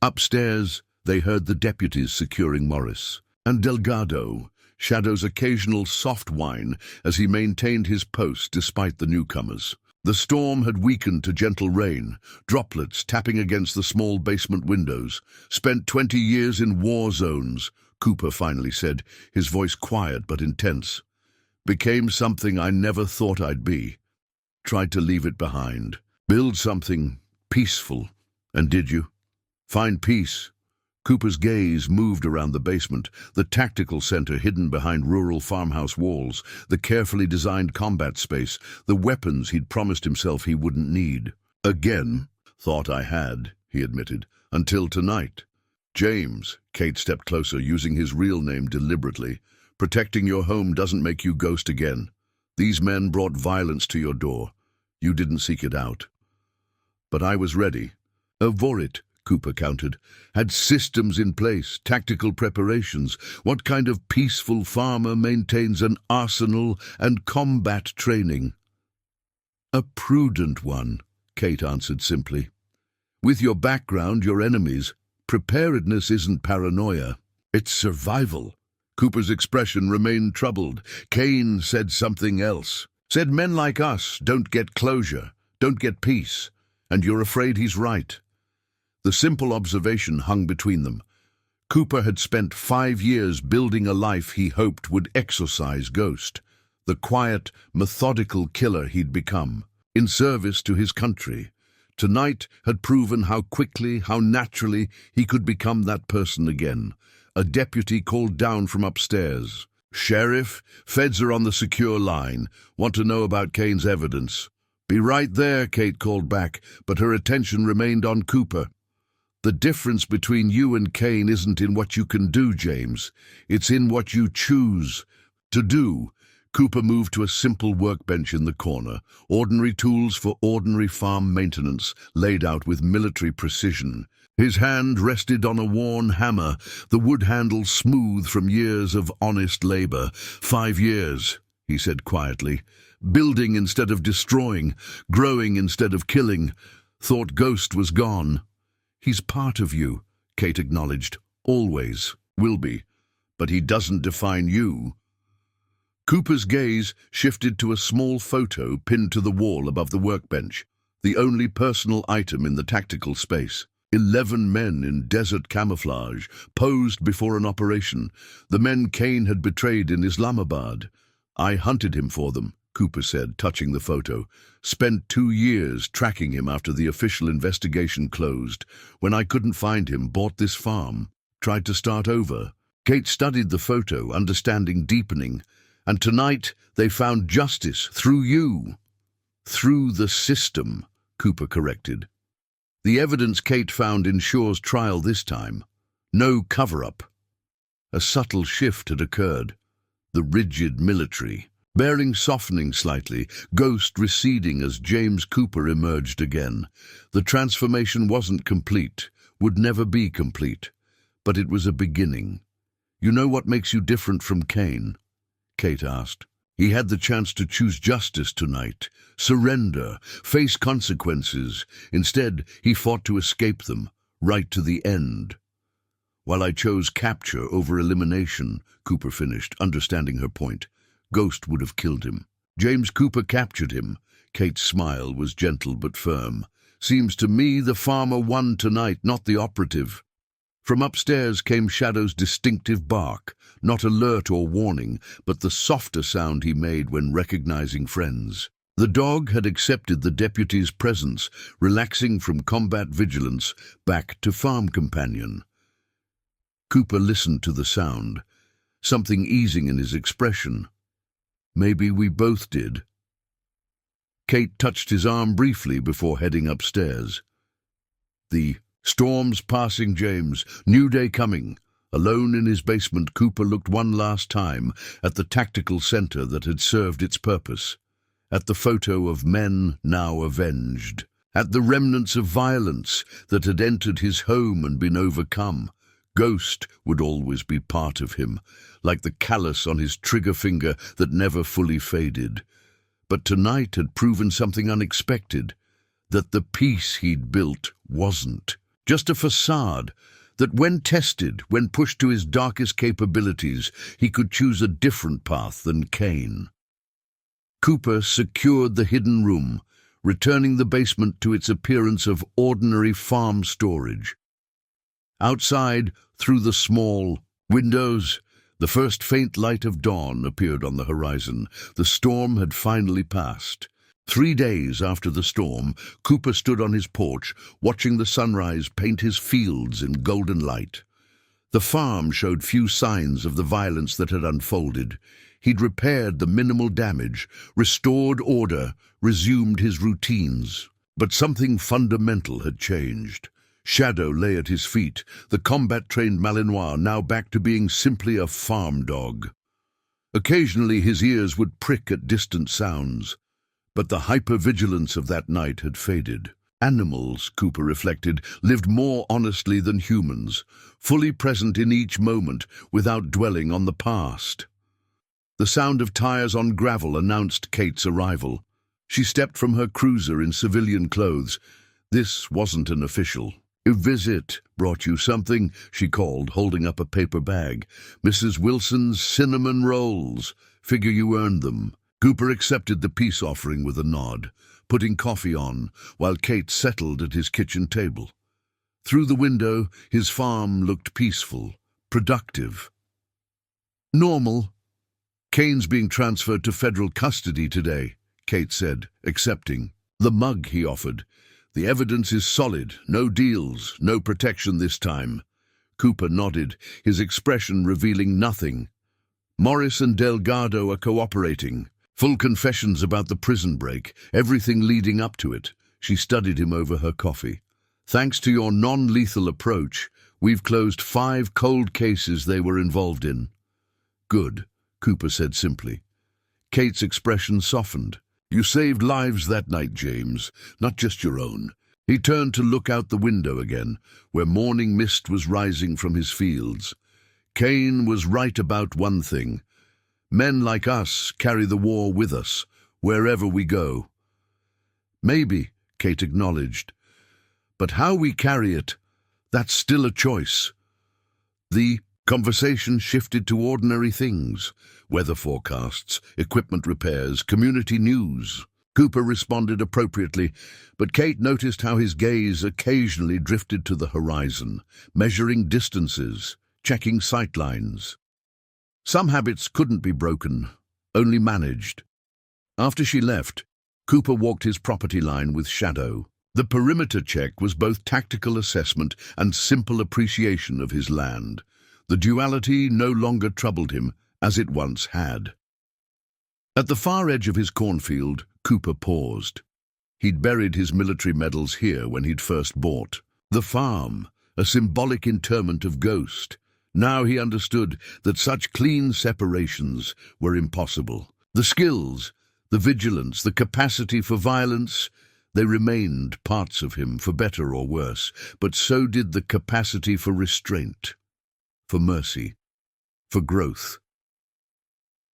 Upstairs, they heard the deputies securing Morris, and Delgado, Shadow's occasional soft whine as he maintained his post despite the newcomers. The storm had weakened to gentle rain, droplets tapping against the small basement windows. "Spent 20 years in war zones," Cooper finally said, his voice quiet but intense. "Became something I never thought I'd be. Tried to leave it behind. Build something peaceful. And did you? Find peace?" Cooper's gaze moved around the basement, the tactical center hidden behind rural farmhouse walls, the carefully designed combat space, the weapons he'd promised himself he wouldn't need. Again, thought I had, he admitted, until tonight. James, Kate stepped closer, using his real name deliberately. Protecting your home doesn't make you ghost again. These men brought violence to your door. You didn't seek it out. But I was ready. Avorit, Cooper countered, had systems in place, tactical preparations. What kind of peaceful farmer maintains an arsenal and combat training? A prudent one, Kate answered simply. With your background, your enemies, preparedness isn't paranoia. It's survival. Cooper's expression remained troubled. Kane said something else. Said men like us don't get closure, don't get peace, and you're afraid he's right. The simple observation hung between them. Cooper had spent 5 years building a life he hoped would exorcise Ghost, the quiet, methodical killer he'd become, in service to his country. Tonight had proven how quickly, how naturally he could become that person again. A deputy called down from upstairs. Sheriff, feds are on the secure line. Want to know about Kane's evidence. Be right there, Kate called back, but her attention remained on Cooper. The difference between you and Kane isn't in what you can do, James. It's in what you choose to do. Cooper moved to a simple workbench in the corner, ordinary tools for ordinary farm maintenance, laid out with military precision. His hand rested on a worn hammer, the wood handle smooth from years of honest labor. 5 years, he said quietly. Building instead of destroying, growing instead of killing. Thought Ghost was gone. He's part of you, Kate acknowledged. Always will be. But he doesn't define you. Cooper's gaze shifted to a small photo pinned to the wall above the workbench, the only personal item in the tactical space. 11 men in desert camouflage, posed before an operation, the men Kane had betrayed in Islamabad. I hunted him for them, Cooper said, touching the photo. Spent 2 years tracking him after the official investigation closed. When I couldn't find him, bought this farm. Tried to start over. Kate studied the photo, understanding deepening. And tonight they found justice through you. Through the system, Cooper corrected. The evidence Kate found in Shaw's trial this time. No cover-up. A subtle shift had occurred. The rigid military. Bearing softening slightly, Ghost receding as James Cooper emerged again. The transformation wasn't complete, would never be complete, but it was a beginning. You know what makes you different from Kane? Kate asked. He had the chance to choose justice tonight, surrender, face consequences. Instead, he fought to escape them, right to the end. While I chose capture over elimination, Cooper finished, understanding her point. Ghost would have killed him. James Cooper captured him. Kate's smile was gentle but firm. Seems to me the farmer won tonight, not the operative. From upstairs came Shadow's distinctive bark, not alert or warning, but the softer sound he made when recognizing friends. The dog had accepted the deputy's presence, relaxing from combat vigilance back to farm companion. Cooper listened to the sound, something easing in his expression. Maybe we both did. Kate touched his arm briefly before heading upstairs. The storm's passing, James. New day coming. Alone in his basement, Cooper looked one last time at the tactical center that had served its purpose, at the photo of men now avenged, at the remnants of violence that had entered his home and been overcome. Ghost would always be part of him, like the callus on his trigger finger that never fully faded. But tonight had proven something unexpected, that the peace he'd built wasn't. Just a facade, that when tested, when pushed to his darkest capabilities, he could choose a different path than Kane. Cooper secured the hidden room, returning the basement to its appearance of ordinary farm storage. Outside, through the small windows, the first faint light of dawn appeared on the horizon. The storm had finally passed. 3 days after the storm, Cooper stood on his porch, watching the sunrise paint his fields in golden light. The farm showed few signs of the violence that had unfolded. He'd repaired the minimal damage, restored order, resumed his routines. But something fundamental had changed. Shadow lay at his feet, the combat-trained Malinois now back to being simply a farm dog. Occasionally his ears would prick at distant sounds, but the hypervigilance of that night had faded. Animals, Cooper reflected, lived more honestly than humans, fully present in each moment without dwelling on the past. The sound of tires on gravel announced Kate's arrival. She stepped from her cruiser in civilian clothes. This wasn't an official. "A visit brought you something," she called, holding up a paper bag. "Mrs. Wilson's cinnamon rolls. Figure you earned them." Cooper accepted the peace offering with a nod, putting coffee on, while Kate settled at his kitchen table. Through the window, his farm looked peaceful, productive. "Normal. Kane's being transferred to federal custody today," Kate said, accepting. "The mug he offered. The evidence is solid. No deals, no protection this time." Cooper nodded, his expression revealing nothing. "Morris and Delgado are cooperating. Full confessions about the prison break, everything leading up to it." She studied him over her coffee. "Thanks to your non-lethal approach, we've closed 5 cold cases they were involved in." "Good," Cooper said simply. Kate's expression softened. "You saved lives that night, James, not just your own." He turned to look out the window again, where morning mist was rising from his fields. Kane was right about one thing. Men like us carry the war with us, wherever we go. "Maybe," Kate acknowledged. "But how we carry it, that's still a choice." The conversation shifted to ordinary things. Weather forecasts, equipment repairs, community news. Cooper responded appropriately, but Kate noticed how his gaze occasionally drifted to the horizon, measuring distances, checking sightlines. Some habits couldn't be broken, only managed. After she left, Cooper walked his property line with Shadow. The perimeter check was both tactical assessment and simple appreciation of his land. The duality no longer troubled him, as it once had. At the far edge of his cornfield, Cooper paused. He'd buried his military medals here when he'd first bought. The farm, a symbolic interment of ghost. Now he understood that such clean separations were impossible. The skills, the vigilance, the capacity for violence, they remained parts of him, for better or worse, but so did the capacity for restraint, for mercy, for growth.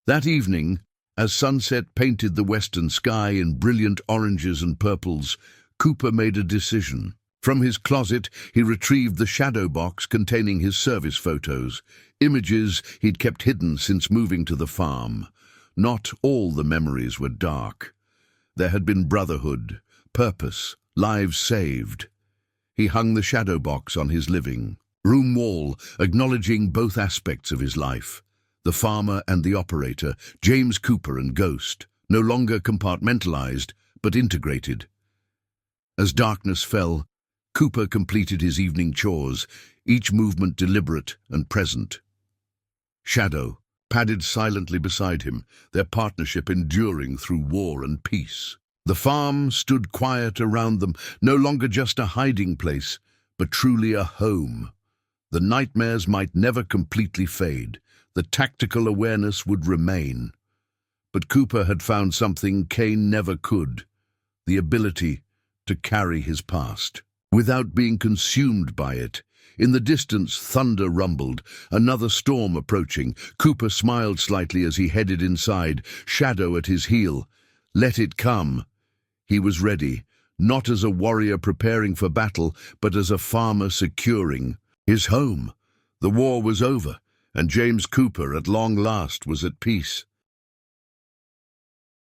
That evening, as sunset painted the western sky in brilliant oranges and purples, Cooper made a decision. From his closet, he retrieved the shadow box containing his service photos, images he'd kept hidden since moving to the farm. Not all the memories were dark. There had been brotherhood, purpose, lives saved. He hung the shadow box on his living room wall, acknowledging both aspects of his life. The farmer and the operator, James Cooper and Ghost, no longer compartmentalized, but integrated. As darkness fell, Cooper completed his evening chores, each movement deliberate and present. Shadow padded silently beside him, their partnership enduring through war and peace. The farm stood quiet around them, no longer just a hiding place, but truly a home. The nightmares might never completely fade. The tactical awareness would remain. But Cooper had found something Kane never could, the ability to carry his past, without being consumed by it. In the distance, thunder rumbled, another storm approaching. Cooper smiled slightly as he headed inside, Shadow at his heel. Let it come. He was ready, not as a warrior preparing for battle, but as a farmer securing his home. The war was over, and James Cooper, at long last, was at peace.